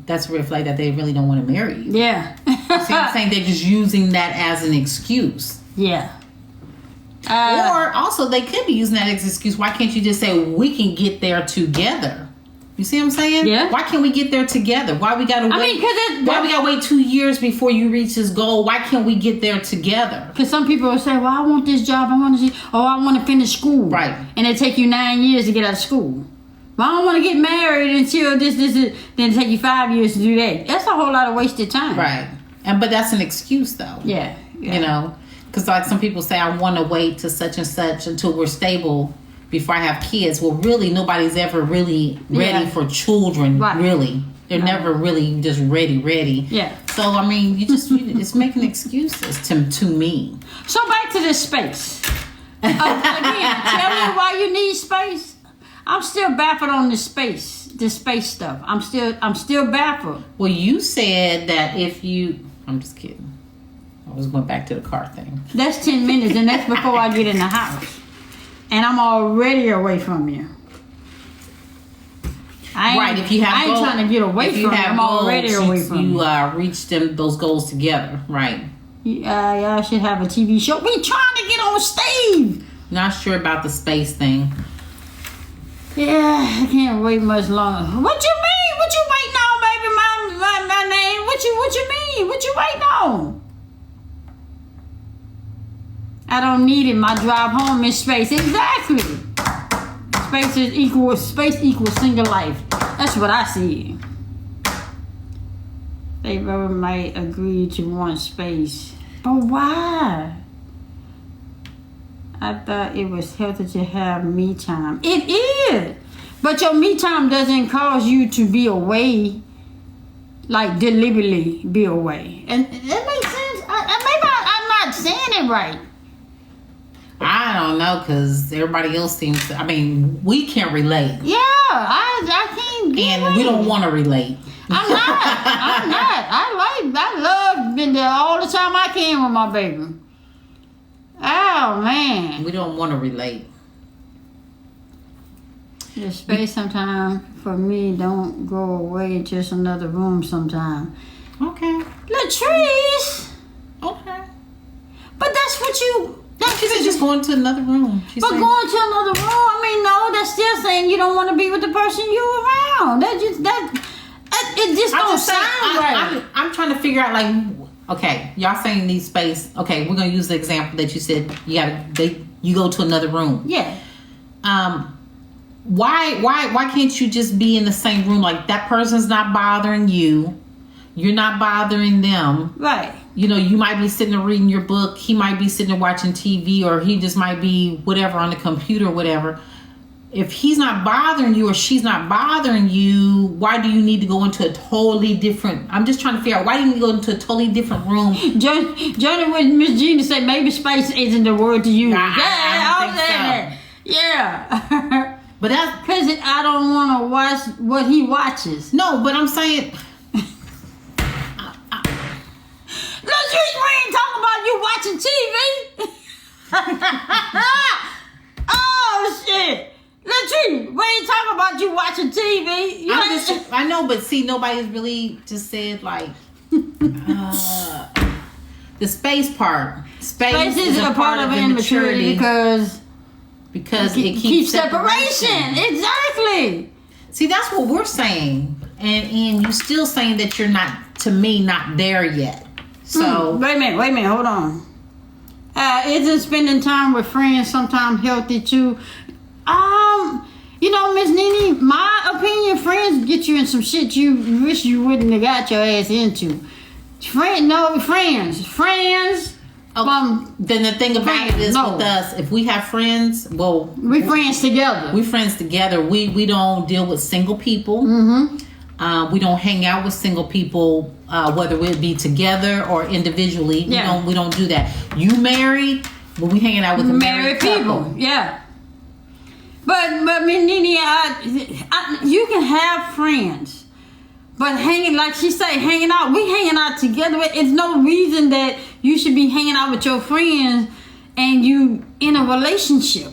that's a red flag that they really don't want to marry you.
Yeah.
See what I'm saying? They're just using that as an excuse.
Yeah.
Or also, they could be using that as an excuse. Why can't you just say, we can get there together? You see what I'm saying?
Yeah.
Why can't we get there together? Why we gotta wait? Why we gotta wait 2 years before you reach this goal? Why can't we get there together?
Because some people will say, well, I want this job. I want to I want to finish school.
Right.
And it take you 9 years to get out of school. Well, I don't want to get married until this, then it take you 5 years to do that. That's a whole lot of wasted time.
Right. But that's an excuse, though.
Yeah.
You know? Because like some people say, I want to wait to such and such until we're stable before I have kids. Well, really, nobody's ever really ready for children. Right. Really. They're never really just ready. Yeah. So, I mean, it's making excuses to me.
So, back to this space. Again, tell me why you need space. I'm still baffled on this space stuff. I'm still baffled.
Well, you said that I'm just kidding. I was going back to the car thing.
That's 10 minutes, and that's before I get in the house. And I'm already away from you. I ain't trying to get away from you. I'm already away from you.
You reach those goals together, right?
Y'all should have a TV show. We trying to get on stage.
Not sure about the space thing.
Yeah, I can't wait much longer. What you mean? What you waiting on, baby? My name. What you mean? What you waiting on? I don't need it. My drive home is space. Exactly. Space equals single life. That's what I see. They very might agree to want space. But why? I thought it was healthy to have me time. It is. But your me time doesn't cause you to be away, like deliberately be away. And that makes sense. Maybe I'm not saying it right.
I don't know, because everybody else seems to, I mean, we can't relate.
Yeah, I can't get
And we don't want to relate.
I'm not. I love being there all the time I can with my baby. Oh, man.
We don't want to relate.
The space sometimes, for me, don't go away, just another room sometime.
Okay.
Latrice! what you?
She said just going to another room.
Going to another room. I mean, no, that's still saying you don't want to be with the person you around. It just don't sound right.
I'm trying to figure out, like, okay, y'all saying need space. Okay, we're gonna use the example that you said. You go to another room.
Yeah.
Why can't you just be in the same room? Like, that person's not bothering you. You're not bothering them.
Right.
You know, you might be sitting there reading your book. He might be sitting there watching TV, or he just might be whatever on the computer or whatever. If he's not bothering you or she's not bothering you, why do you need to go into a totally different... I'm just trying to figure out, why do you need to go into a totally different room?
Johnny with Miss Gina said maybe space isn't the word to use.
I
Yeah.
But that's...
Because I don't want to watch what he watches.
No, but I'm saying...
Look, we ain't talking about you watching TV. Oh, shit. Latrice, we ain't talking about you watching TV.
I know, but see, nobody's really just said, like, the space part. Space is a part of immaturity because it keeps separation. Exactly. See, that's what we're saying. And you're still saying that you're not, to me, not there yet. So
wait a minute, hold on. Isn't spending time with friends sometimes healthy too? You know, Miss Nene, my opinion, friends get you in some shit you wish you wouldn't have got your ass into. Friends.
Then the thing about it is with us, if we have friends, well,
we friends together.
We don't deal with single people.
Mm-hmm.
We don't hang out with single people, whether it be together or individually.
Yeah.
We don't do that. You married, but we hanging out with married
people.
couple.
Yeah. But Miss Nene, you can have friends, but like she say, hanging out. We hanging out together. It's no reason that you should be hanging out with your friends and you in a relationship.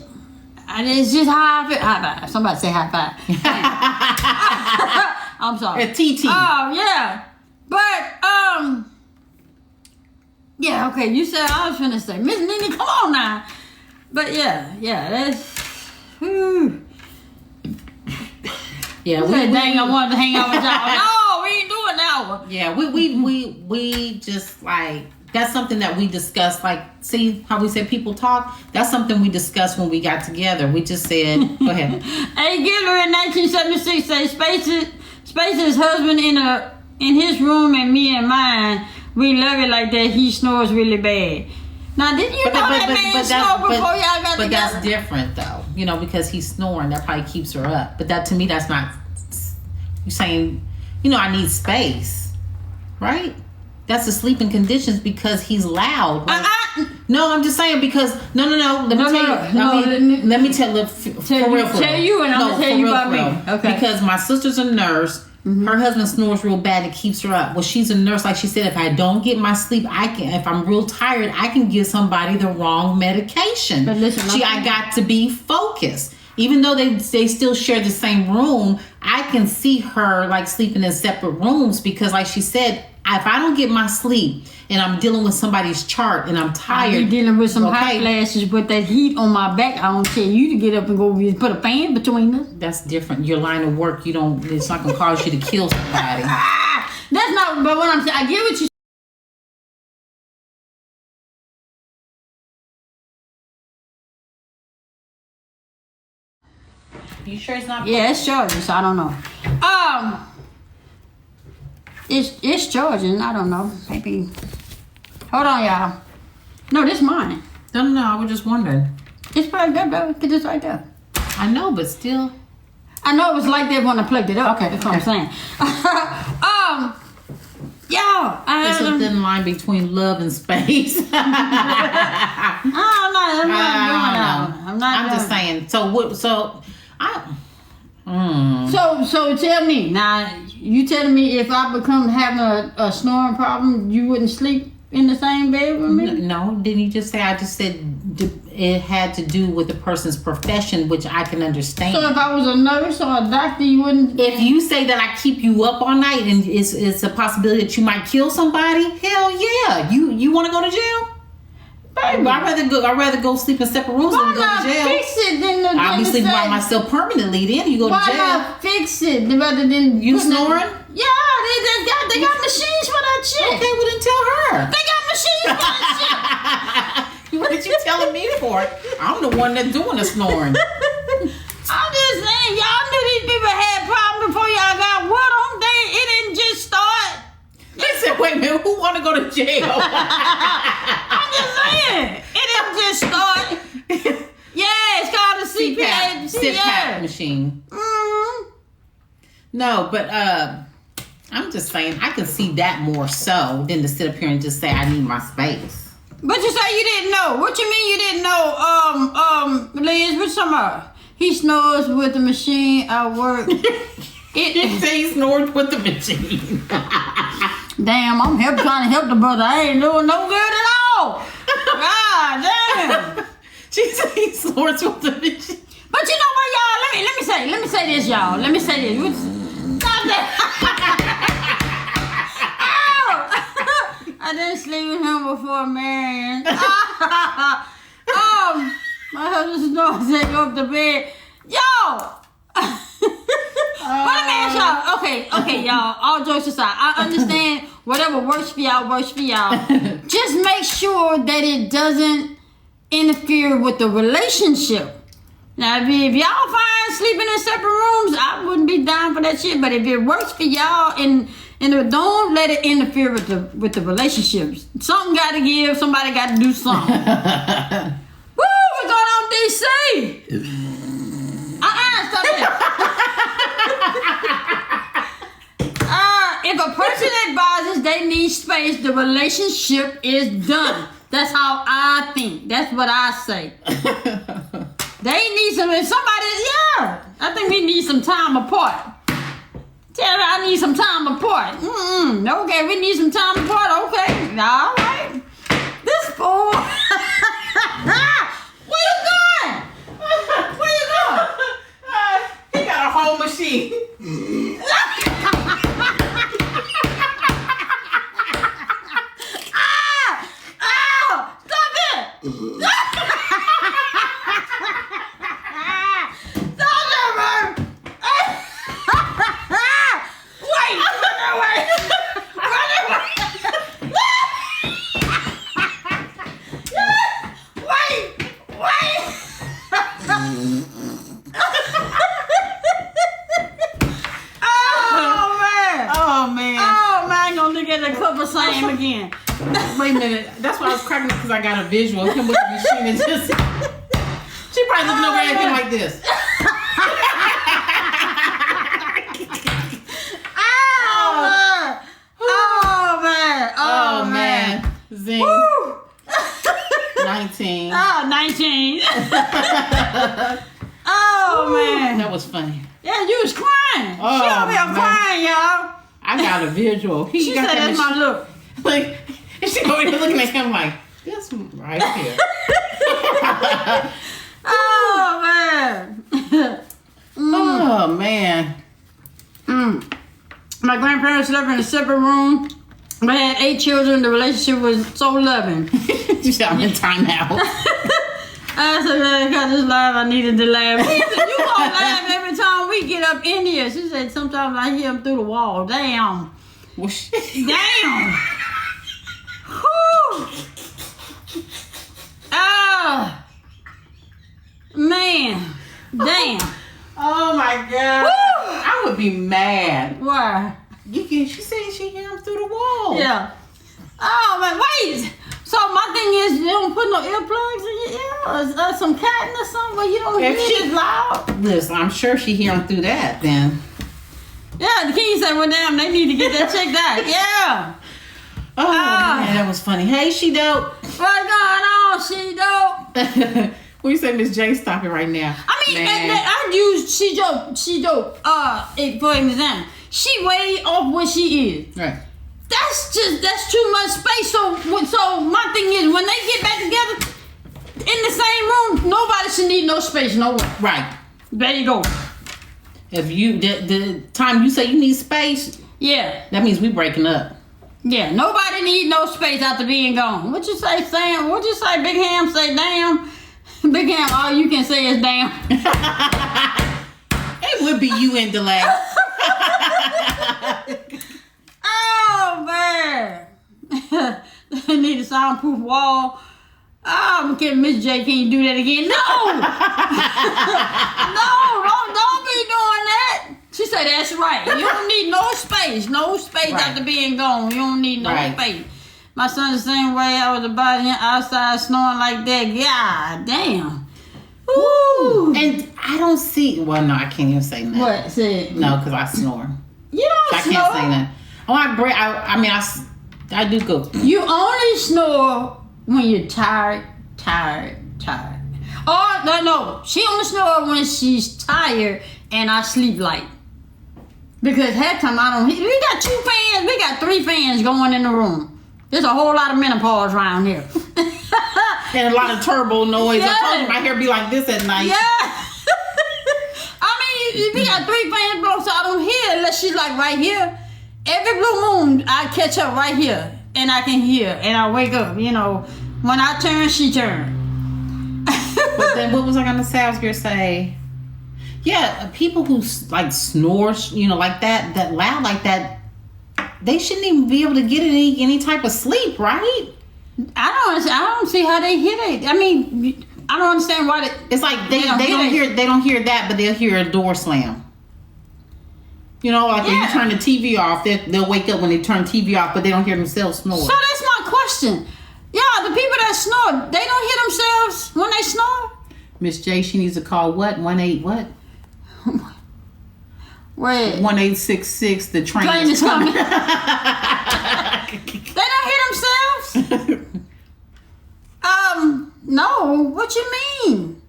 And it's just how I feel. High five. Somebody say high five. I'm sorry.
A TT.
Oh yeah, but yeah. Okay, you said I was finna say, Miss Nene, come on now. But yeah, that's.
Yeah,
dang, I wanted to hang out with y'all. No, we ain't doing that one.
Yeah, we just, like, that's something that we discussed. Like, see how we said people talk? That's something we discussed when we got together. We just said, go ahead.
Hey, Giller in 1976 says Space's husband in his room and me in mine. We love it like that. He snores really bad. Now, didn't you know that man snore before y'all got together?
But that's different, though. You know, because he's snoring, that probably keeps her up. But that, to me, that's not... You're saying, I need space. Right? That's the sleeping conditions because he's loud. No, I'm just saying because... No. Let me tell you.
Tell you and I'm going to tell you about me. Okay.
Because my sister's a nurse. Mm-hmm. Her husband snores real bad and keeps her up. Well, she's a nurse. Like she said, if I don't get my sleep, if I'm real tired, I can give somebody the wrong medication.
But listen,
I got to be focused. Even though they still share the same room, I can see her like sleeping in separate rooms because like she said, if I don't get my sleep and I'm dealing with somebody's chart and I'm tired.
I'm dealing with some hot flashes with that heat on my back. I don't tell you to get up and go put a fan between us.
That's different. Your line of work, it's not going to cause you to kill somebody.
That's not, but what I'm saying, I get what you.
You sure it's not?
Yeah, it's charging, so I don't know. It's charging. I don't know. Maybe. Hold on, y'all. No, this mine.
No. I was just wondering.
It's probably good, bro. Get this right there.
I know, but still.
I know it was like that when I plugged it up. Okay, that's what I'm saying. Y'all.
There's a thin line between love and space.
I'm not doing that.
I'm just saying. So what? So
So tell me now. You telling me if I become having a snoring problem, you wouldn't sleep in the same bed with me?
No, didn't you just say? I just said it had to do with the person's profession, which I can understand.
So if I was a nurse or a doctor, you wouldn't?
If you say that I keep you up all night and it's a possibility that you might kill somebody, hell yeah. You want to go to jail?
Baby, baby.
I'd rather go sleep in separate rooms than
Why
go to
not
jail.
fix it than
I'll be sleeping by myself permanently. Then you go to
Why
jail.
not fix it rather than
You snoring?
Yeah, they got machines for that shit.
Okay, well then tell her.
They got machines for that shit.
What are you telling me for? I'm the one that's doing the snoring.
I'm just saying, y'all knew these people had problems before y'all got with them. It didn't just start.
They said, wait a minute, who want to go to jail?
I'm just saying, it didn't just start. Yeah, it's called a
CPAP machine.
Mm-hmm.
No, but I'm just saying, I can see that more so than to sit up here and just say I need my space.
But you say you didn't know. What you mean you didn't know? Liz, what you talking about? He snores with the machine at work.
He say he snores with the machine.
Damn, I'm trying to help the brother. I ain't doing no good at all. God damn.
She said he snores with the machine.
But you know what, y'all? Let me say this, y'all. Let me say this. Stop that. Ow! I didn't sleep with him before marrying. My husband snores and go up to bed. Yo! But let me ask y'all. Okay, y'all. All jokes aside, I understand whatever works for y'all works for y'all. Just make sure that it doesn't interfere with the relationship. Now, if y'all fine sleeping in separate rooms, I wouldn't be down for that shit. But if it works for y'all, and don't let it interfere with the relationships. Something got to give. Somebody got to do something. Woo! We're going on DC. Stop that. If a person advises they need space, the relationship is done. That's how I think. That's what I say. They need I think we need some time apart. Tell her I need some time apart. Okay, we need some time apart. Okay, all right. This fool. Where you going? Where you going?
He got a whole machine.
Stop it! Same again.
Wait a minute. That's why I was cracking up because I got a visual of him with the machine and just. She probably looking over at him like this.
Oh man.
Zing.
Woo.
19.
Oh, 19. Oh man.
That was funny.
Yeah, you was crying.
Oh,
she over here crying, y'all.
I got a visual.
She said that's my look.
Like, and she over here looking at him like, this right here.
Oh, man.
Oh, man.
My grandparents lived in a separate room. They had 8 children. The relationship was so loving.
You said I'm in timeout.
I said, I got this laugh. I needed to laugh. You gonna laugh every time we get up in here. She said, sometimes I hear him through the wall. Damn.
Well, shit.
Damn. Whew. Ah. Man. Damn.
Oh, my God.
Woo.
I would be mad.
Why?
She said she hear him through the wall.
Yeah. Oh, man, wait. So my thing is, you don't put no earplugs in your ear, or some cotton or something where you don't hear it loud.
Listen, I'm sure she hear him through that then.
Yeah, the king said, well, damn, they need to get that checked out. Yeah.
Oh, man, that was funny. Hey, she dope.
What's going on, she dope?
What you say, Miss J? Stop it right now.
I mean, I use she dope, for an example. She way off where she is.
Right.
That's too much space. So my thing is, when they get back together in the same room, nobody should need no space nowhere.
Right.
There you go.
If you the time you say you need space,
yeah,
that means we breaking up.
Yeah, nobody need no space after being gone. What you say, Sam? What you say, Big Ham? Say damn. Big Ham, all you can say is damn.
It would be you in delay.
Oh, man. They need a soundproof wall. Oh, I'm kidding. Miss J, can you do that again? No! No, don't be doing that. She said, that's right. You don't need no space. No space
Right.
after being gone. You don't need no
Right.
space. My son the same way. I was about him outside snoring like that. God damn. Ooh.
And I don't see. Well, no, I can't even say that.
What? Say it.
No, because I snore.
You don't
I
snore.
can't say that. Oh, I do go.
You only snore when you're tired. Oh, no. She only snores when she's tired and I sleep light. Because half time I don't. We got 2 fans. We got 3 fans going in the room. There's a whole lot of menopause around here.
And a lot of turbo noise.
Yeah.
I told you my hair be like this at night.
Yeah. I mean, we got 3 fans, bro, so I don't hear unless she's like right here. Every blue moon, I catch up right here. And I can hear. And I wake up, you know. When I turn, she turn.
But then what was I going to say? I was going to say, yeah, people who like snore, you know, like that loud like that, they shouldn't even be able to get any type of sleep, right?
I don't see how they hear it. I mean, I don't understand why
it's like they don't hear that, but they'll hear a door slam. You know, like when you turn the TV off, they'll wake up when they turn TV off, but they don't hear themselves snore.
So that's my question. Yeah, the people that snore, they don't hear themselves when they snore?
Miss J, she needs to call what? 18 what?
Wait.
1866, the train
Is coming. They don't hear themselves? No. What you mean?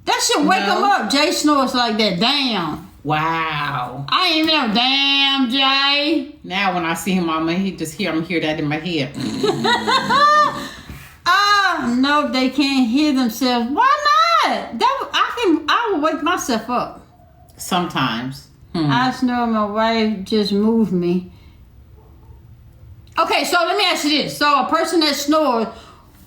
That should wake them up. Jay snores like that. Damn.
Wow.
I ain't even know. Damn, Jay.
Now when I see him, I'm hear that in my head.
No, they can't hear themselves. Why not? I will wake myself up.
Sometimes.
I snore. My wife just moved me. Okay, so let me ask you this. So a person that snores,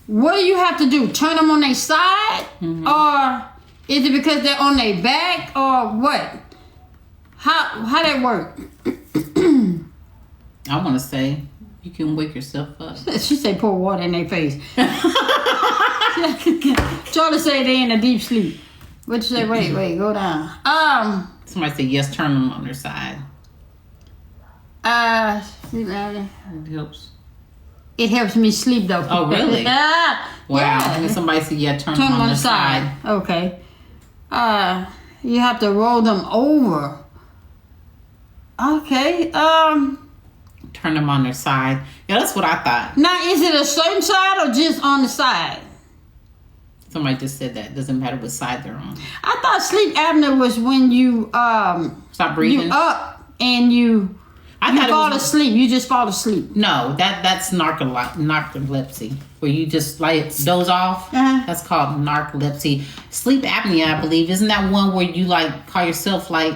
what do you have to do? Turn them on their side? Mm-hmm. Or is it because they're on their back? Or what? How that work?
I want to say you can wake yourself up.
She say pour water in their face. Charlie say they in a deep sleep. What you say? Wait, go down.
Somebody say yes, turn them on their side.
Sleep apnea.
It helps.
It helps me sleep though.
Oh really?
Wow.
Yeah. And somebody say yeah, turn them on their side.
Okay. You have to roll them over. Okay.
Turn them on their side. Yeah, that's what I thought.
Now, is it a certain side or just on the side?
Somebody just said that. It doesn't matter what side they're on.
I thought sleep apnea was when you
stop breathing.
You up and you fall asleep. You just fall asleep.
No, that's narcolepsy. Where you just like doze off.
Uh-huh.
That's called narcolepsy. Sleep apnea, I believe, isn't that one where you like call yourself like?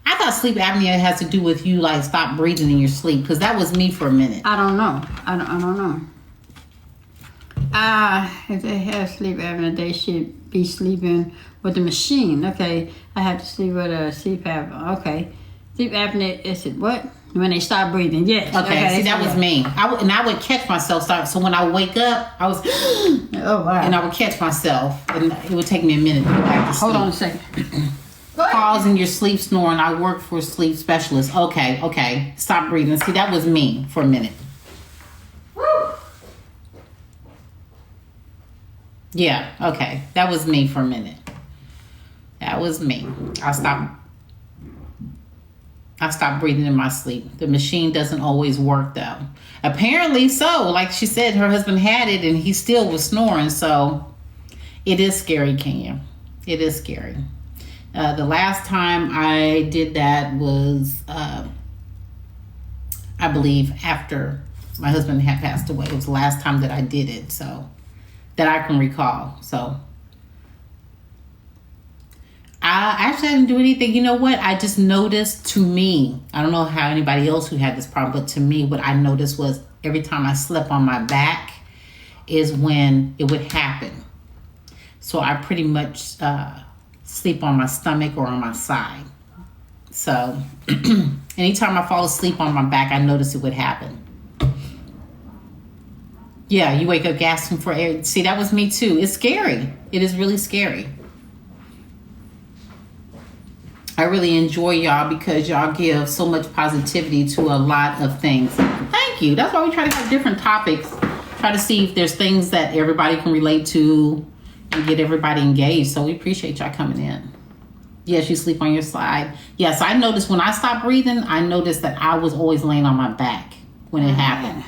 I thought sleep apnea has to do with you like stop breathing in your sleep, because that was me for a minute.
I don't know. I don't know. If they have sleep apnea, they should be sleeping with the machine. Okay, I have to sleep with a CPAP. Okay, sleep apnea is it what? When they stop breathing. Yes.
Okay. See, that was me. I would catch myself. So when I wake up, I was.
Oh wow.
And I would catch myself, and it would take me a minute to go back to sleep.
Hold on a second.
Pause in your sleep snoring. I work for a sleep specialist. Okay. Stop breathing. See, that was me for a minute. Yeah, okay. That was me for a minute. That was me. I stopped breathing in my sleep. The machine doesn't always work though. Apparently so. Like she said, her husband had it and he still was snoring. So it is scary, Kenya. It is scary. The last time I did that was, I believe, after my husband had passed away. It was the last time that I did it, so that I can recall. So I actually didn't do anything. You know what? I just noticed, to me, I don't know how anybody else who had this problem, but to me, what I noticed was every time I slept on my back is when it would happen. So I pretty much sleep on my stomach or on my side. So anytime I fall asleep on my back, I notice it would happen. Yeah, you wake up gasping for air. See, that was me too. It's scary. It is really scary. I really enjoy y'all because y'all give so much positivity to a lot of things. Thank you. That's why we try to have different topics. Try to see if there's things that everybody can relate to and get everybody engaged. So we appreciate y'all coming in. Yes, you sleep on your side. Yes, I noticed when I stopped breathing, I noticed that I was always laying on my back when it happened.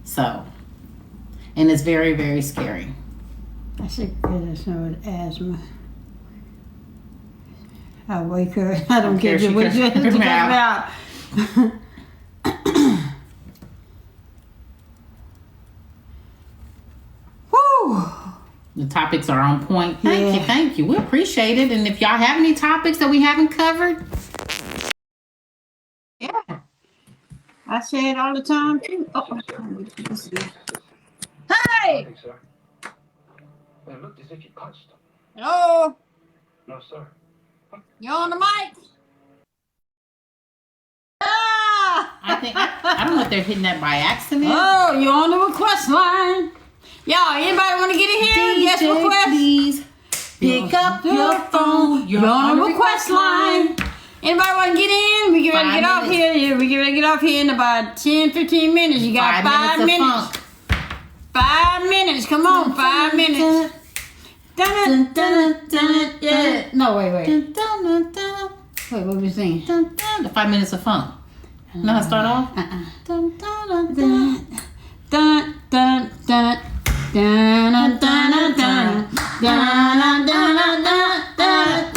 So, and it's very, very scary.
I said, goodness, no asthma. I wake her. I don't care if what you talk about. Woo!
The topics are on point. Thank you. We appreciate it. And if y'all have any topics that we haven't covered,
yeah, I say it all the time too. Hey!
It looked as if you punched him.
Hello?
No, sir.
You on the mic? Ah!
I don't know if they're hitting that by accident.
Oh, you're on the request line. Y'all, anybody want to get in here?
DJ,
Yes, request.
please pick up your phone.
You're on the request line. Anybody want to get in? We get ready to get off here. Yeah, we get ready to get off here in about 10-15 minutes. You got 5 minutes. 5 minutes. Come on, 5 minutes. Dun, dun, dun, dun, yeah. No, wait. Wait, what were we singing?
The 5 minutes of funk. Know how to start off?
Dun, dun, dun, dun, dun, dun. Dun, dun, dun, dun, dun, dun, dun, dun, dun.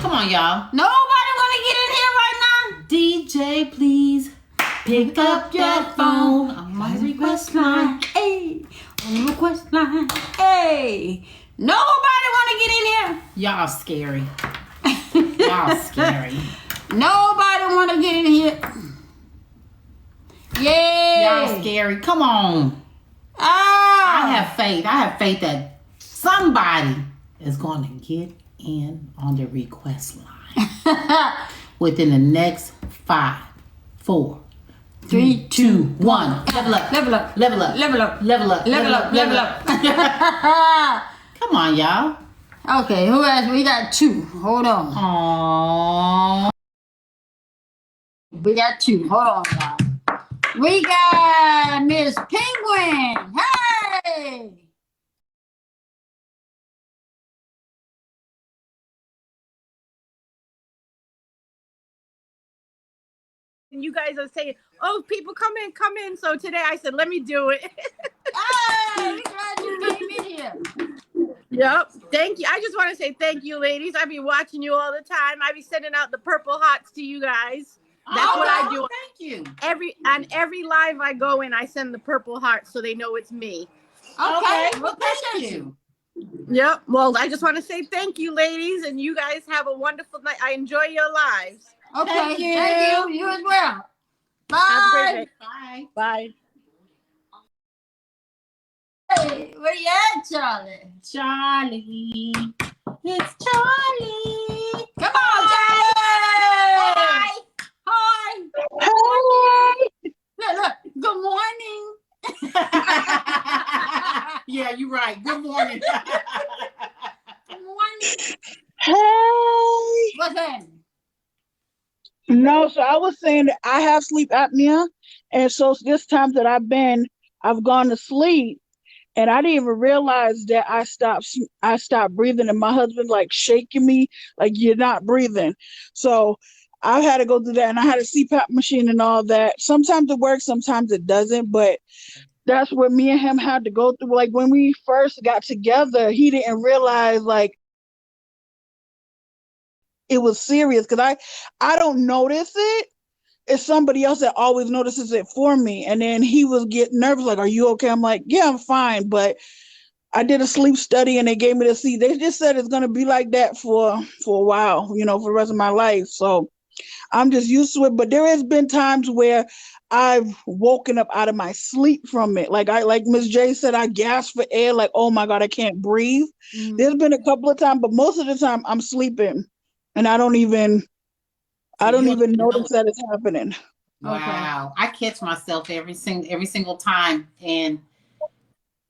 Come on, y'all.
Nobody want to get in here right now?
DJ, please pick up your phone on my request line.
Hey, on the request line. Hey, nobody want to get in here?
Y'all scary. Y'all scary.
Nobody want to get in here? Yeah.
Y'all scary. Come on.
Ah.
I have faith. I have faith that somebody is going to get in on the request line within the next 5, 4, 3, 2, 1. Level up.
Level up.
Level up.
Level up.
Level up.
Level up. Level up.
Come on, y'all.
Okay, who else? We got 2. Hold on.
Aww.
We got 2. Hold on, y'all. We got Miss Penguin. Hey!
And you guys are saying, "Oh, people come in." So today I said, "Let me do it."
Hey, we glad you came in here.
Yep. Thank you. I just want to say thank you, ladies. I be watching you all the time. I be sending out the purple hearts to you guys. That's what I do.
Thank you.
Every live I go in, I send the purple hearts so they know it's me.
Okay,
Well, thank you.
Yep. Well, I just want to say thank you, ladies, and you guys have a wonderful night. I enjoy your lives.
Okay,
Thank you.
thank you. You as well. Bye.
Have a great day.
Bye.
Bye.
Hey, where you at, Charlie?
Charlie. It's Charlie.
Come on, Charlie. Hi. Hi.
Hey!
Look. Good morning.
Yeah, you're right. Good morning.
Good morning.
Hey!
What's that?
No, so I was saying that I have sleep apnea, and so this time that I've gone to sleep, and I didn't even realize that I stopped breathing, and my husband's like shaking me, like you're not breathing. So I had to go through that, and I had a CPAP machine and all that. Sometimes it works, sometimes it doesn't, but that's what me and him had to go through. Like when we first got together, he didn't realize like it was serious because I don't notice it it's somebody else that always notices it for me. And then he was getting nervous, like, "Are you okay?" I'm like, "Yeah, I'm fine." But I did a sleep study and they gave me the C. They just said it's gonna be like that for a while, for the rest of my life. So I'm just used to it. But there has been times where I've woken up out of my sleep from it. Like Miss J said, I gasped for air, like, oh my God, I can't breathe.
Mhm.
There's been a couple of times, but most of the time I'm sleeping and I don't even
So you don't even know.
notice that it's happening.
Wow. I catch myself every single time, and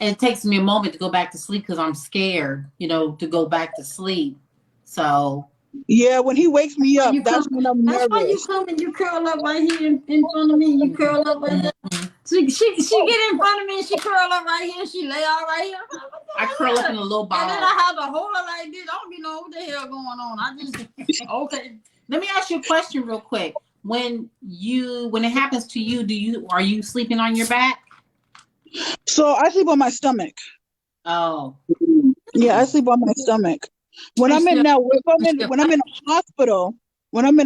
it takes me a moment to go back to sleep because I'm scared, to go back to sleep. So
Yeah, when he wakes me
When
up,
you
that's
come,
when I'm
that's why you
nervous.
come and you curl up right here in front of me. You curl up right there. She get in front of me and she curl up right here. She lay out right here.
I curl up in a little ball.
And then I have to hold her like this. I don't even know what the hell going on. I just okay.
Let me ask you a question real quick. When it happens to you, are you sleeping on your back?
So I sleep on my stomach.
Oh.
Yeah, I sleep on my stomach. When I'm in when I'm in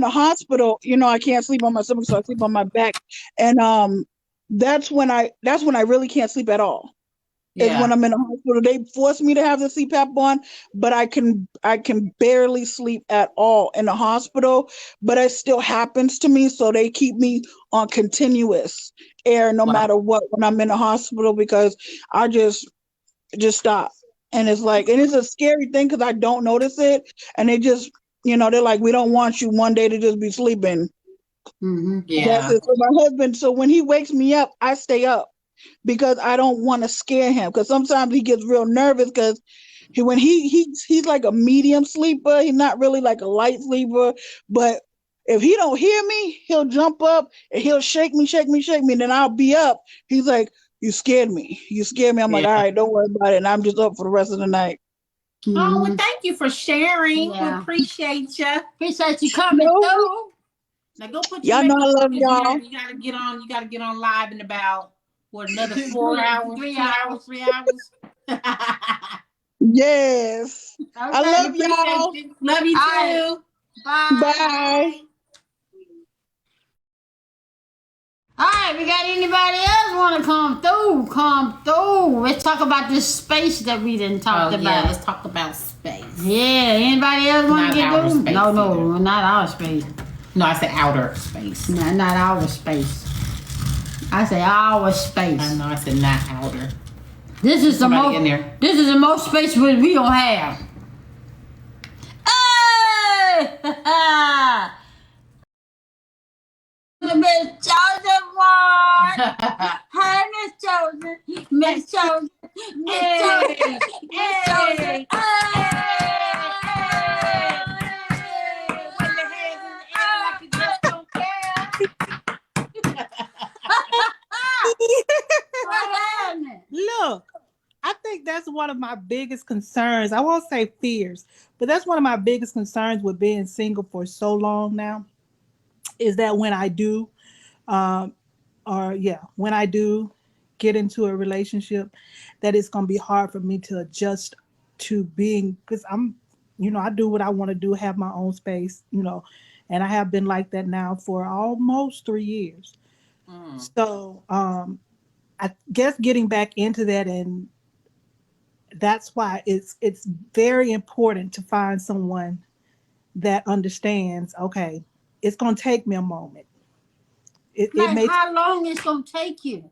a hospital, I can't sleep on my stomach, so I sleep on my back. And that's when I really can't sleep at all. Is when I'm in a hospital. They force me to have the CPAP on, but I can barely sleep at all in the hospital. But it still happens to me, so they keep me on continuous air no matter what when I'm in the hospital because I just stop. And it's like, and it's a scary thing because I don't notice it, and they just, they're like, "We don't want you one day to just be sleeping."
Mm-hmm.
Yeah.
That's it. So my husband, so when he wakes me up, I stay up because I don't want to scare him. Because sometimes he gets real nervous because when he's like a medium sleeper. He's not really like a light sleeper. But if he don't hear me, he'll jump up and he'll shake me, and then I'll be up. He's like, "You scared me. You scared me." I'm like, "All right, don't worry about it." And I'm just up for the rest of the night.
Oh, well, thank you for sharing.
Yeah.
We appreciate you.
Appreciate you coming
No.
through.
Now go put your
Y'all know
makeup
I love
on.
y'all.
You gotta get on. You gotta get on live in about another 4 hours,
3
2 hours, 3 hours.
Yes.
Okay.
I love y'all.
Appreciate you. Love you
All
too.
right.
Bye.
All right, we got anybody else want to come through? Come through. Let's talk about this space that we didn't talk
Oh
about.
yeah, let's talk about space.
Yeah, anybody else want
Not
to get
outer
through?
space
No,
either.
not our space.
No, I said outer space.
No, not our space. I say our space.
I know I said not outer.
This is the
Somebody
most.
in there.
This is the most space we don't have. Hey! Miss Chosen one. Hey, Miss Chosen. Miss Chosen. Miss Chosen. Miss Chosen.
Put your hands in the air like you just don't care.
What happened?
Look, I think that's one of my biggest concerns. I won't say fears, but that's one of my biggest concerns with being single for so long now. Is that when I do, when I do get into a relationship, that it's going to be hard for me to adjust to being, because I do what I want to do, have my own space, and I have been like that now for almost 3 years. So I guess getting back into that, and that's why it's very important to find someone that understands. Okay, it's going to take me a moment. It
Like,
may
how long it's gonna take you?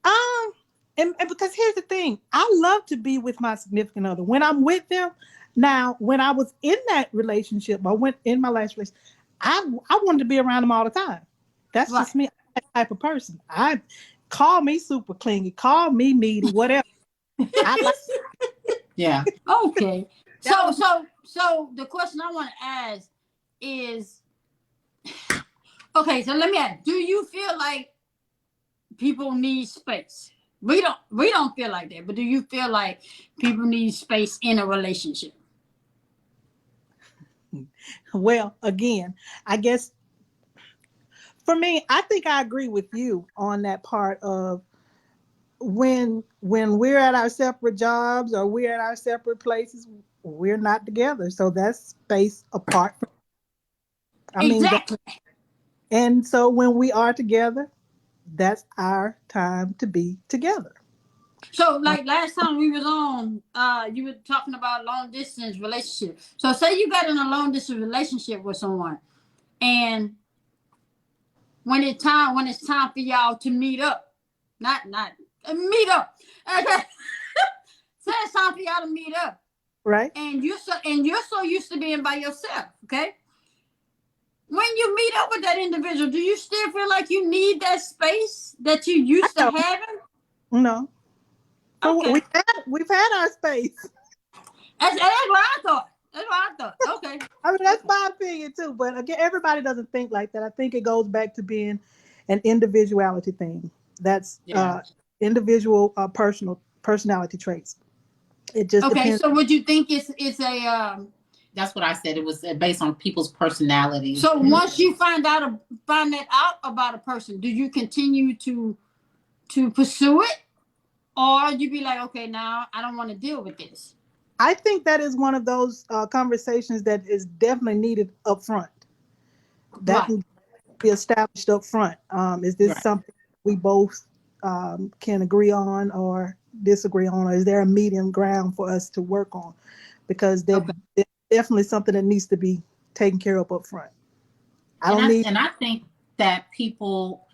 um and because here's the thing, I love to be with my significant other when I'm with them. Now, when I was in that relationship, I went in my last relationship, I wanted to be around them all the time. That's
Right.
just me. I'm that type of person. I call me super clingy, call me needy, whatever. I like
Yeah.
Okay. So the question I want to ask is, okay, so let me ask, do you feel like people need space? We don't feel like that, but do you feel like people need space in a relationship?
well, again, I guess for me, I think I agree with you on that part of when we're at our separate jobs or we're at our separate places, we're not together. So that's space apart from, I mean,
Exactly.
And so when we are together, that's our time to be together.
So, like last time we was on, you were talking about long distance relationship. So, say you got in a long distance relationship with someone, and when it's time for y'all to meet up, not meet up. Okay, say it's time for y'all to meet up,
Right?
and you're so used to being by yourself. Okay, when you meet up with that individual, do you still feel like you need that space that you used to having?
No.
Okay.
We've had our space.
That's what I thought. That's what I thought. Okay.
I mean, that's my opinion too. But again, everybody doesn't think like that. I think it goes back to being an individuality thing. That's individual, personality traits. It just
Okay.
depends.
So, would you think it's a
That's what I said. It was based on people's personalities.
So once you find that out about a person, do you continue to pursue it, or you be like, okay, now I don't want to deal with this?
I think that is one of those conversations that is definitely needed up front. That can be established up front. Is this something we both can agree on or disagree on, or is there a medium ground for us to work on? Because there's definitely something that needs to be taken care of up front.
I think that people,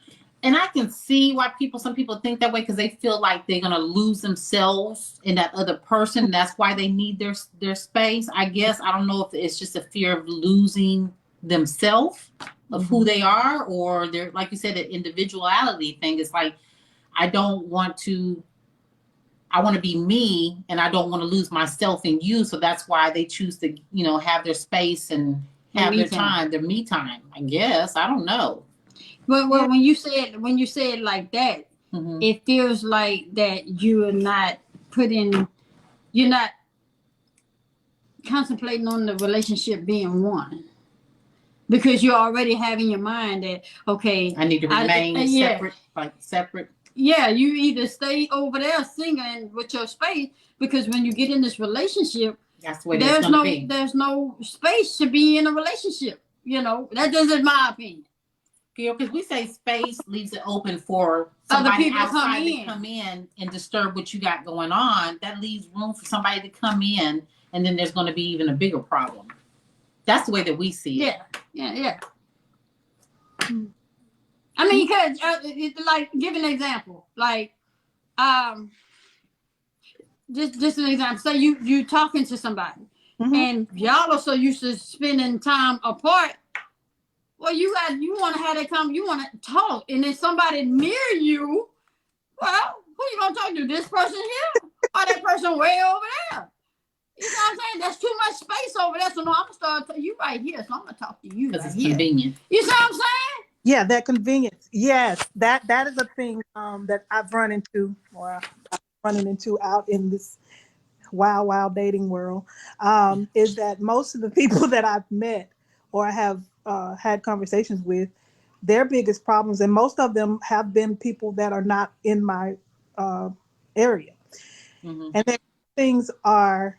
and I can see why some people think that way, because they feel like they're gonna lose themselves in that other person. That's why they need their space. I guess I don't know if it's just a fear of losing themselves, of who they are, or they're, like you said, the individuality thing. It's like I want to be me, and I don't want to lose myself in you. So that's why they choose to, have their space and have their time, their me time. I guess I don't know.
Well, when you say it like that, it feels like that you're not contemplating on the relationship being one, because you already have in your mind that, okay,
I need to remain separate.
Yeah, you either stay over there singing with your space, because when you get in this relationship,
that's the way there's no be.
There's no space to be in a relationship. That is my opinion.
Because we say space leaves it open for somebody outside to come in and disturb what you got going on. That leaves room for somebody to come in, and then there's going to be even a bigger problem. That's the way that we see it.
Yeah. I mean, because like, give an example. Like, just an example. Say you talking to somebody, and y'all are so used to spending time apart. Well, you want to have that you want to talk, and then somebody near you. Well, who you gonna talk to? This person here, or that person way over there? You know what I'm saying? There's too much space over there, so no, I'm gonna start you right here. So I'm gonna talk to you
because it's convenient.
You see what I'm saying?
Yeah, that convenience. Yes, that is a thing that I've run into, or I'm running into out in this wild dating world. Is that most of the people that I've met or have had conversations with, their biggest problems, and most of them have been people that are not in my area, and their things are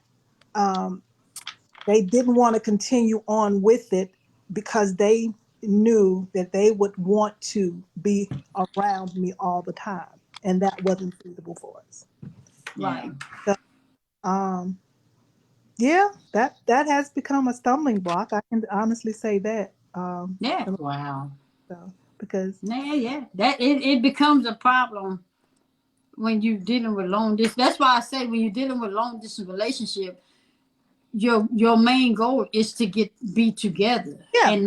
they didn't want to continue on with it because they knew that they would want to be around me all the time, and that wasn't suitable for us.
Right.
So, that has become a stumbling block. I can honestly say that.
Wow.
So, because
that it becomes a problem when you're dealing with long distance. That's why I say when you're dealing with long distance relationship, your main goal is to be together, and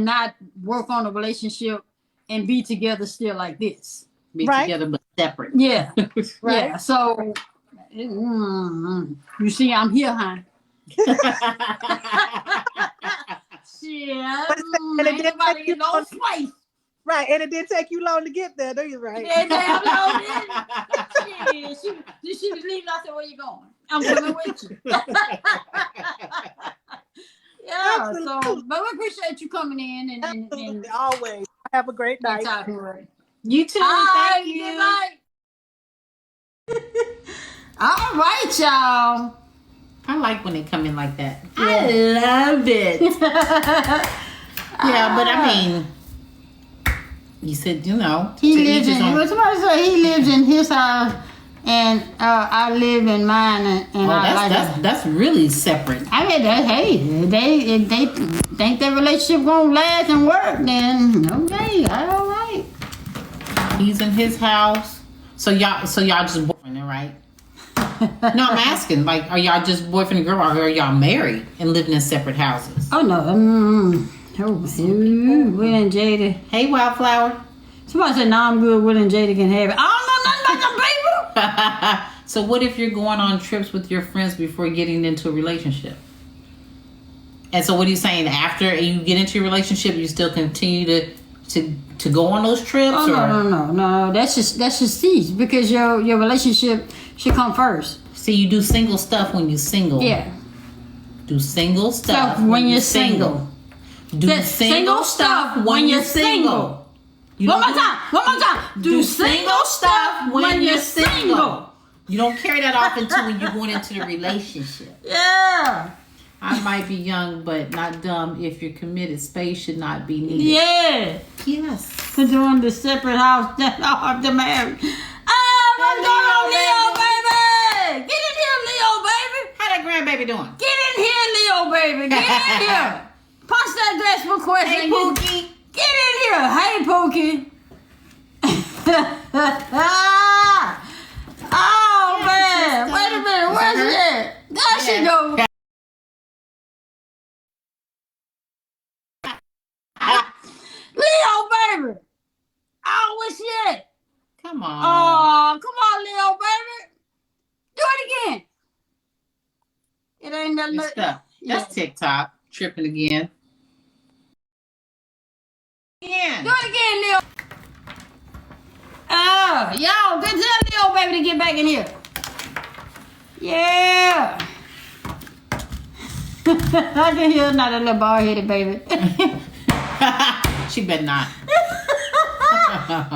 not work on a relationship and be together still like this.
Be together but separate.
Yeah. Yeah. So you see, I'm here, huh? Yeah. Ain't nobody get no space.
Right, and it didn't take you long to get there, do you? Right?
Yeah, damn long didn't. She was leaving. I said, "Where you going?" I'm coming with you. Yeah. Absolutely. So, but we appreciate you coming in and
always have a great night.
You too. Thank you.
Good night. All right, y'all.
I like when they come in like that.
I love it.
Yeah, but I mean, You said, you know,
He
to
lives
each his
in.
own.
Well, somebody said he lives in his house, and I live in mine, and
Oh,
I like.
that's really separate.
I mean, if they think their relationship gonna last and work, then okay, all right.
He's in his house. So y'all just boyfriend, right? No, I'm asking, like, are y'all just boyfriend and girl, or are y'all married and living in separate houses?
Oh no, Will and Jada.
Hey, Wildflower.
Somebody said, "No, I'm good. Will and Jada can have it." I don't know nothing about the people.
So what if you're going on trips with your friends before getting into a relationship? And so what are you saying? After you get into a relationship, you still continue to go on those trips?
Oh no. That's just these because your relationship should come first.
See, you do single stuff when you're single.
Yeah.
Do single stuff
when you're single.
Do single stuff when you're single.
One more time. Do single stuff when you're single.
You don't carry that off until when you're going into the relationship.
Yeah.
I might be young, but not dumb. If you're committed, space should not be needed.
Yeah.
Yes.
For doing the separate house that off the marriage. Oh, what's going on, Leo, baby? Get in here, Leo, baby.
How that grandbaby doing?
Get in here, Leo, baby. Get in here. Punch that decimal question.
Hey, Pookie.
Get in here. Hey, Pookie. Oh, man. Wait a minute. Where's she at? There she goes. Leo, baby. Oh, where's she at?
Come on.
Oh, come on, Leo, baby. Do it again. It ain't nothing.
Good stuff. That's TikTok. Tripping again.
Do it again, Leo. Oh, yo, good tell Leo, baby, to get back in here. Yeah. I can hear another little bald-headed baby.
She better not.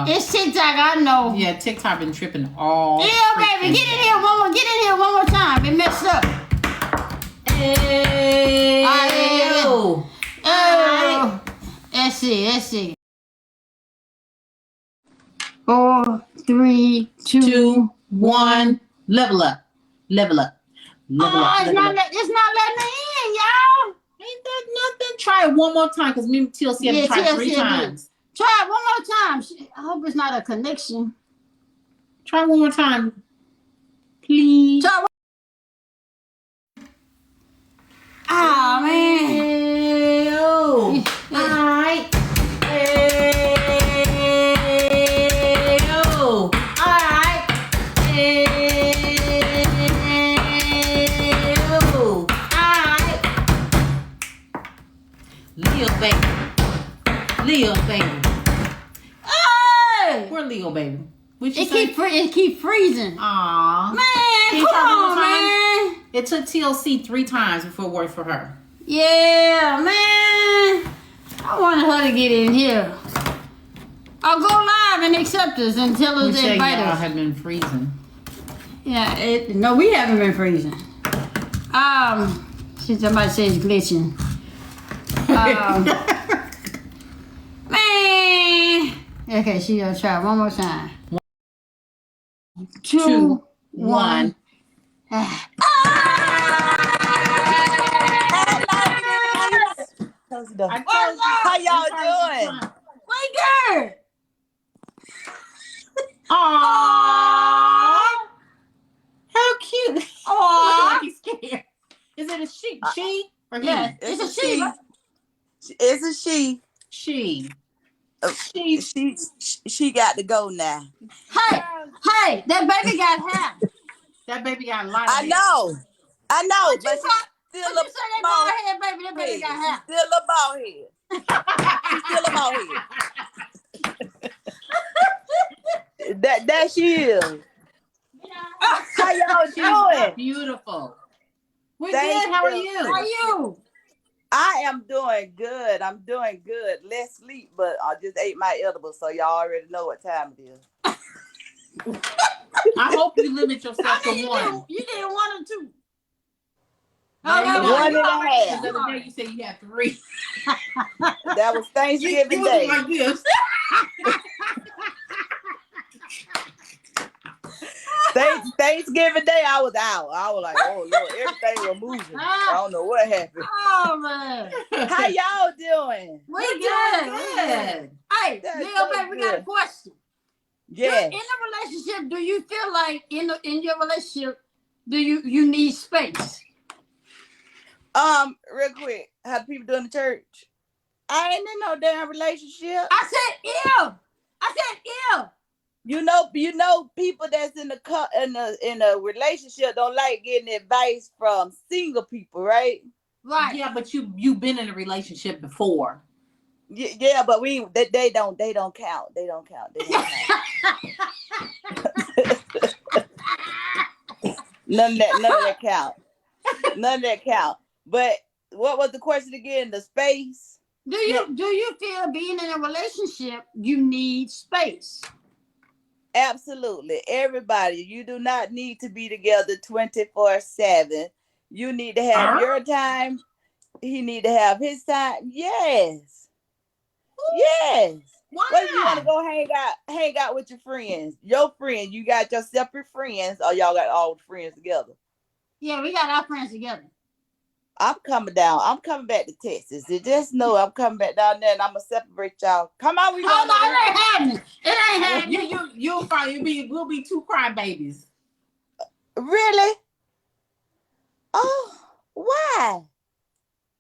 It's TikTok, I know.
Yeah, TikTok been tripping all.
Yeah, baby, get in here one more. Get in here one more time. It messed up.
Hey.
Oh. Let's see. 4, 3, 2,
1. Level up. Level up. Level up.
It's
Level
not
up.
letting me in, y'all.
Ain't that nothing? Try it one more time, because me and TLC have to try
TLC
3 times.
Try it one more time. I hope it's not a connection.
Try one more time. Please.
Try. Ah, man.
Hey-o. Alright. Hey-o. Alright. Hey-o. Alright. Leo baby.
Hey!
Where Leo baby? What you
It
say?
keep freezing.
Aww.
Man,
Can you
come
try one more
on,
time?
man.
It took TLC 3 times before it worked for her.
Yeah, man. I want her to get in here. I'll go live and accept us and tell us to invite
y'all
us.
have been freezing.
Yeah, no, we haven't been freezing. Somebody says glitching. Man. Okay, she gonna try one more time. 2, 1.
How y'all doing?
We good.
Aww. How cute.
Aww.
He's scared. Is it a she? She or he?
Yeah, it's a she.
It's a she.
She.
She got to go now.
Hey, that baby got hair.
That baby got a lot of
I
hair.
know, but
What
she's still
you say that bald head baby? That baby got hair.
She's still a bald head. She's still a bald head. That she is. How y'all doing?
Beautiful. We're
Thank
good. How are
you.
you?
How are you?
I am doing good. I'm doing good. Less sleep, but I just ate my edible, so y'all already know what time it is.
I hope you limit yourself to one.
You did 1 or 2.
There you go.
1 and a half.
The other day you said you had 3.
That was Thanksgiving Day.
Like this.
Thanksgiving Day, I was out. I was like, oh Lord, everything was moving. I don't know what happened.
Oh man.
How y'all doing?
We good. Hey,
That's
Leo,
so
baby, we got a
good.
question.
Yes.
In a relationship, do you feel like in your relationship, do you need space?
Real quick, how the people doing in the church? I ain't in no damn relationship.
I said if.
You know, people that's in a relationship don't like getting advice from single people, right?
Right. Yeah, but you've been in a relationship before.
Yeah, but they don't count. They don't count. None of that count. None of that count. But what was the question again? The space.
Do you feel being in a relationship you need space?
Absolutely. Everybody, you do not need to be together 24/7. You need to have your time. He need to have his time. Yes. Yes.
Why?
What if you want to go hang out with your friends? Your friends, you got your separate friends, or y'all got all the friends together?
Yeah, we got our friends together.
I'm coming down. I'm coming back to Texas. You just know I'm coming back down there, and I'm gonna separate y'all. Come on, we going.
It ain't happening. It ain't happening.
You'll probably we'll be two crying babies.
Really? Oh, why?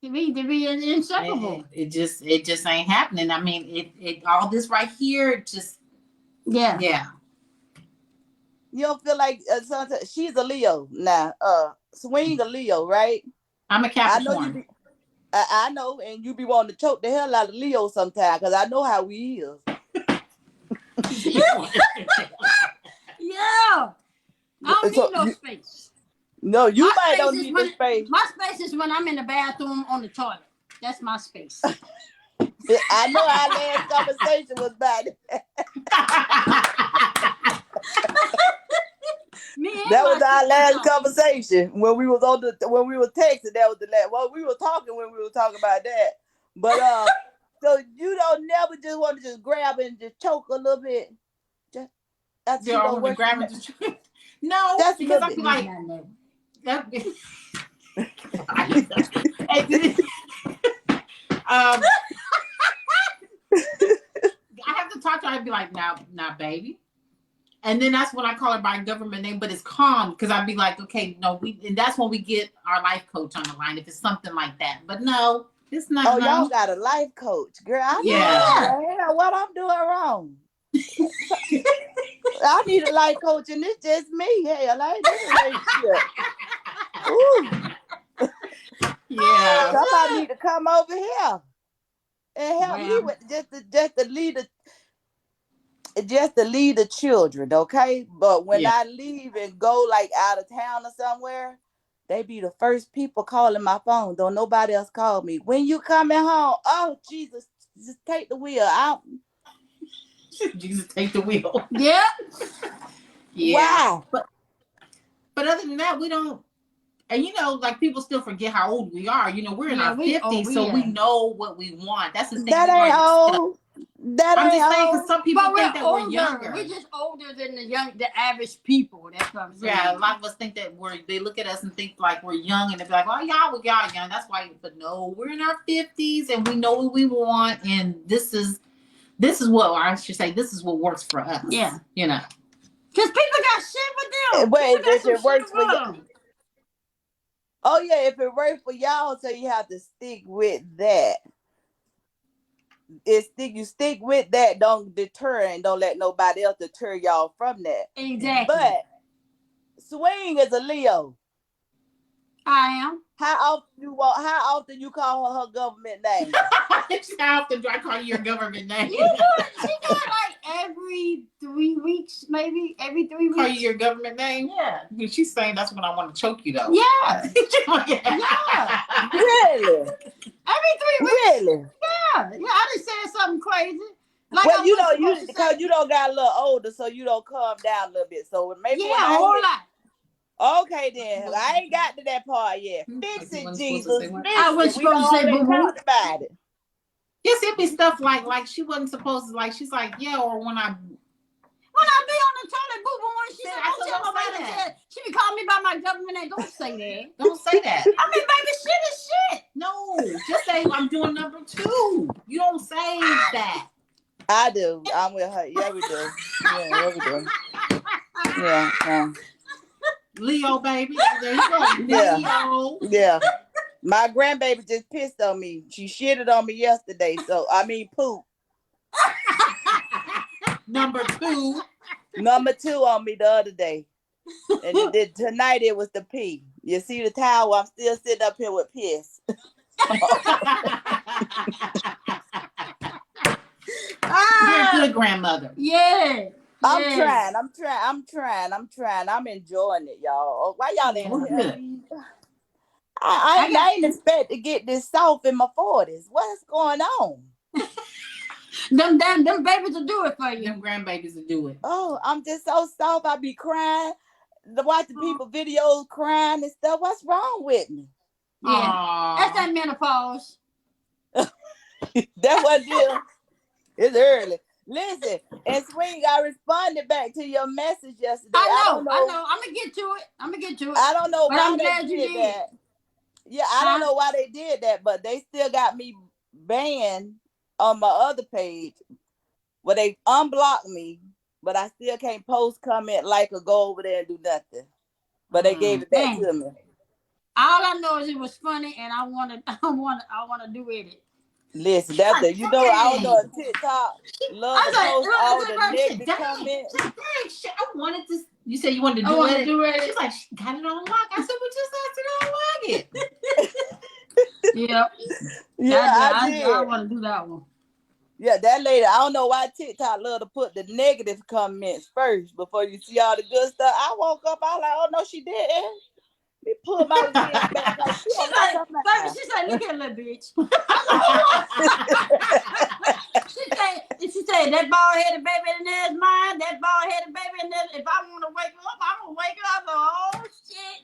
To be inseparable.
It just ain't happening. I mean, it all this right here just
yeah.
You don't feel like she's a Leo now. Swing a Leo, right?
I'm a Capricorn.
I know, and you be wanting to choke the hell out of Leo sometimes because I know how we is.
Yeah. I don't need no space.
No, you might don't need the space.
My space is when I'm in the bathroom on the toilet. That's my space.
I know our last conversation was about it. That was our last conversation when we was texting. That was the last. Well, we were talking when we were talking about that. But so you don't never just want to just grab and just choke a little bit. Just after you don't work.
Grab and just no,
that's
because I feel like I have to talk to her and be like, now, baby. And then that's when I call her by government name, but it's calm because I'd be like, okay, no, and that's when we get our life coach on the line if it's something like that. But no, it's not.
Oh, y'all got a life coach, girl. I know what I'm doing wrong. I need a life coach, and it's just me. Hell, I ain't doing relationship. Yeah, somebody need to come over here and help me with just to lead the children, okay? But when I leave and go like out of town or somewhere, they be the first people calling my phone. Don't nobody else call me. When you coming home? Oh, Jesus, just take the wheel out.
Jesus, take the wheel.
Yeah.
Wow.
But other than that, we don't. And like people still forget how old we are. We're in our 50s, so we know what we want. That's the thing.
That ain't old.
I'm just saying because some people think that
older.
We're younger.
We're just older than the average people. That's what I'm saying.
Yeah, a lot of us think that they look at us and think like we're young, and they be like, "Oh, y'all young." That's why. But no, we're in our 50s, and we know what we want, and this is what I should say. This is what works for us.
Yeah,
because
people got shit with them.
Wait, if it works for you. Oh yeah, if it works for y'all, so you have to stick with that. You stick with that, don't deter and don't let nobody else deter y'all from that.
Exactly.
But Swing is a Leo.
I am.
How often you call her government name?
How often do I call you your government name?
She do it like every 3 weeks, maybe every 3 weeks.
Call you your government name? Yeah. She's saying that's when I want to choke you, though.
Yeah.
Yeah. Really?
Every 3 weeks.
Really?
Yeah. I just said something crazy.
Like well, because you don't got a little older, so you don't calm down a little bit. So maybe
a whole lot.
Okay, then. I ain't got to that part yet. Fix it, Jesus.
I was supposed to say
talked about it.
Yes, it'd be stuff like she wasn't supposed to, like, she's like, yeah, or when I...
Well, when I be on the toilet boo-booing, she
See,
said,
I
don't
told
tell
her
nobody
say
that. She be calling me by my government name. Don't say that.
Don't say that.
I mean, baby, shit is shit.
No, just say I'm doing number 2. You don't say that.
I do. I'm with her. Yeah, we do. Yeah, we do. Yeah.
Leo, baby. There you go.
Yeah.
Leo.
Yeah. My grandbaby just pissed on me. She shitted on me yesterday. So, I mean, poop.
Number 2.
Number 2 on me the other day. And tonight it was the pee. You see the towel? I'm still sitting up here with piss.
You're a good grandmother.
Yeah.
I'm trying. I'm enjoying it, y'all. Why y'all
Oh,
ain't
good.
me? I ain't expect to get this soft in my 40s. What's going on?
Them babies will do it for you.
Them grandbabies will do it.
Oh, I'm just so soft. I be crying. Watching people videos crying and stuff. What's wrong with me?
Yeah.
Aww.
That's that menopause.
That's what deal. It's early. Listen, and Swing, I responded back to your message yesterday.
I know.
I'm
gonna get to it.
I don't know
But
why
I'm glad
they
you
did
did.
that. Yeah, I don't know why they did that, but they still got me banned on my other page. Well, they unblocked me, but I still can't post, comment, like, or go over there and do nothing. But they gave it back to me.
All I know is it was funny, and I want to do it.
Listen, that's the I don't know if TikTok love to post all the negative comments.
Dang, shit, I wanted to. You said you wanted to do it. She's like, she got it on lock. I said, well, just ask it on lock it.
Yep.
Yeah, I did.
I want to do that one.
Yeah, that lady, I don't know why TikTok love to put the negative comments first before you see all the good stuff. I woke up, I was like, oh no, she didn't. Me pull my wig back. Like,
she's like, look at little bitch. She said, that bald-headed baby in there is mine. That bald-headed baby in there, if I want to wake up, I'm going to wake up. Oh, shit.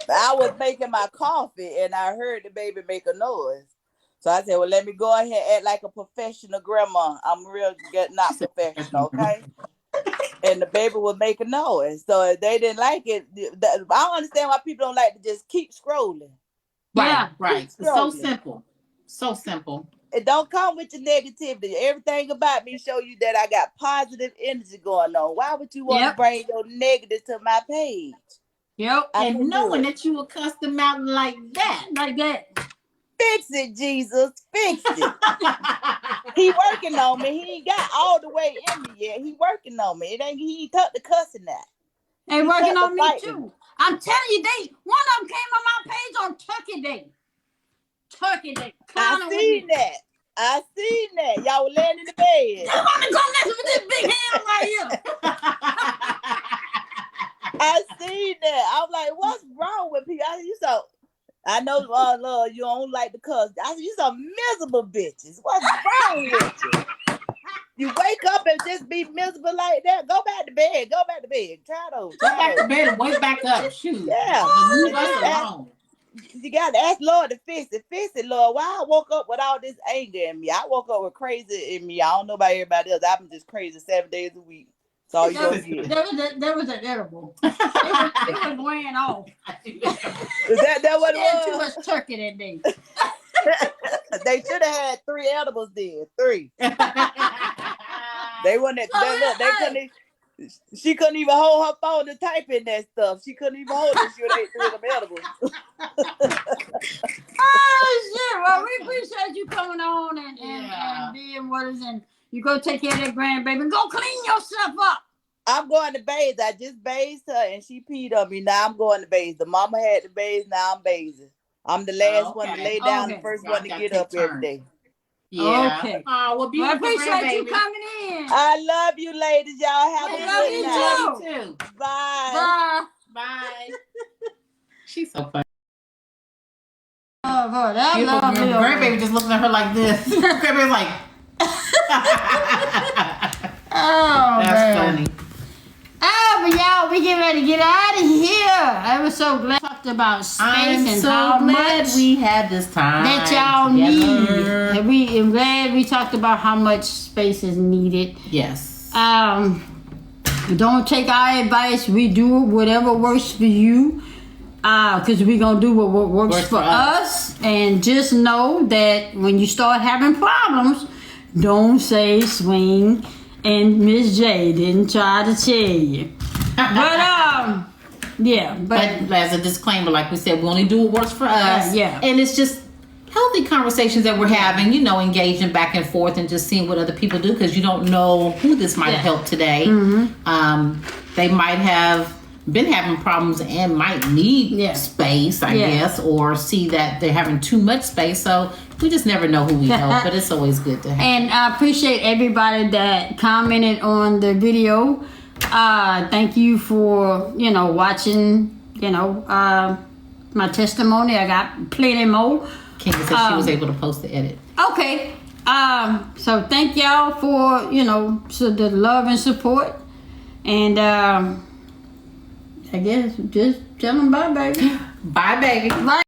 I was making my coffee, and I heard the baby make a noise. So I said, well, let me go ahead and act like a professional grandma. I'm real not professional, okay? And the baby would make a noise. So if they didn't like it, I don't understand why people don't like to just keep scrolling.
Right. It's so simple. So simple.
It don't come with your negativity. Everything about me show you that I got positive energy going on. Why would you want to bring your negative to my page?
Yep.
And knowing that you will cuss them out like that.
Fix it, Jesus. Fix it. He working on me. He ain't got all the way in me yet. He working on me. He ain't cut the cussing out.
They working on me too. I'm telling you, one of them came on my page on Turkey Day.
I seen that. Y'all were laying in the bed.
They want to go mess with this big hand right here.
I seen that. I'm like, what's wrong with people? I know, Lord, you don't like the cuss. I said, you some miserable bitches. What's wrong with you? You wake up and just be miserable like that. Go back to bed. Try those.
Go back to bed and wake back up. Shoot.
Yeah. You got to ask Lord to fix it. Fix it, Lord. Why I woke up with all this anger in me? I woke up with crazy in me. I don't know about everybody else. I'm just crazy 7 days a week. That's all you gonna get.
There was an edible. It was wearing off.
That what it was?
Too much turkey that day.
They should have had 3 edibles then. 3. They wouldn't. They couldn't. She couldn't even hold her phone to type in that stuff. She couldn't even hold it. She would ate 3 of them edibles.
Oh shit! Well, we appreciate you coming on and being with us, and you go take care of that grandbaby and go clean yourself up.
I'm going to bathe. I just bathed her and she peed on me. Now I'm going to bathe. The mama had to bathe. Now I'm bathing. I'm the last one to lay down, the first one to get up every day.
Yeah.
Okay.
Oh, well, beautiful.
I appreciate you coming in.
I love you, ladies. Y'all have a good night.
Love you too.
Bye.
Bye. She's so funny.
Oh, boy, that love me.
Grandbaby just looking at her like this. Grandbaby's like,
oh,
that's
man.
funny.
Oh, but y'all, we getting ready to get out of here. I was so glad we talked about space and how much
we had this time
that y'all need. I'm glad we talked about how much space is needed.
Yes.
Don't take our advice. We do whatever works for you. Because we're going to do what works for us. And just know that when you start having problems, don't say swing and Miss J didn't try to tell you. But, yeah.
But as a disclaimer, like we said, we only do what works for us.
Yeah.
And it's just healthy conversations that we're having, you know, engaging back and forth and just seeing what other people do, because you don't know who this might help today. They might have been having problems and might need space, I guess, or see that they're having too much space. So we just never know who we help, but it's always good to have.
And I appreciate everybody that commented on the video. Thank you for, you know, watching, you know, my testimony. I got plenty more.
Kinga said she was able to post the edit.
Okay. So thank y'all for, you know, the love and support. And I guess just tell them bye, baby.
Bye, baby.
Bye.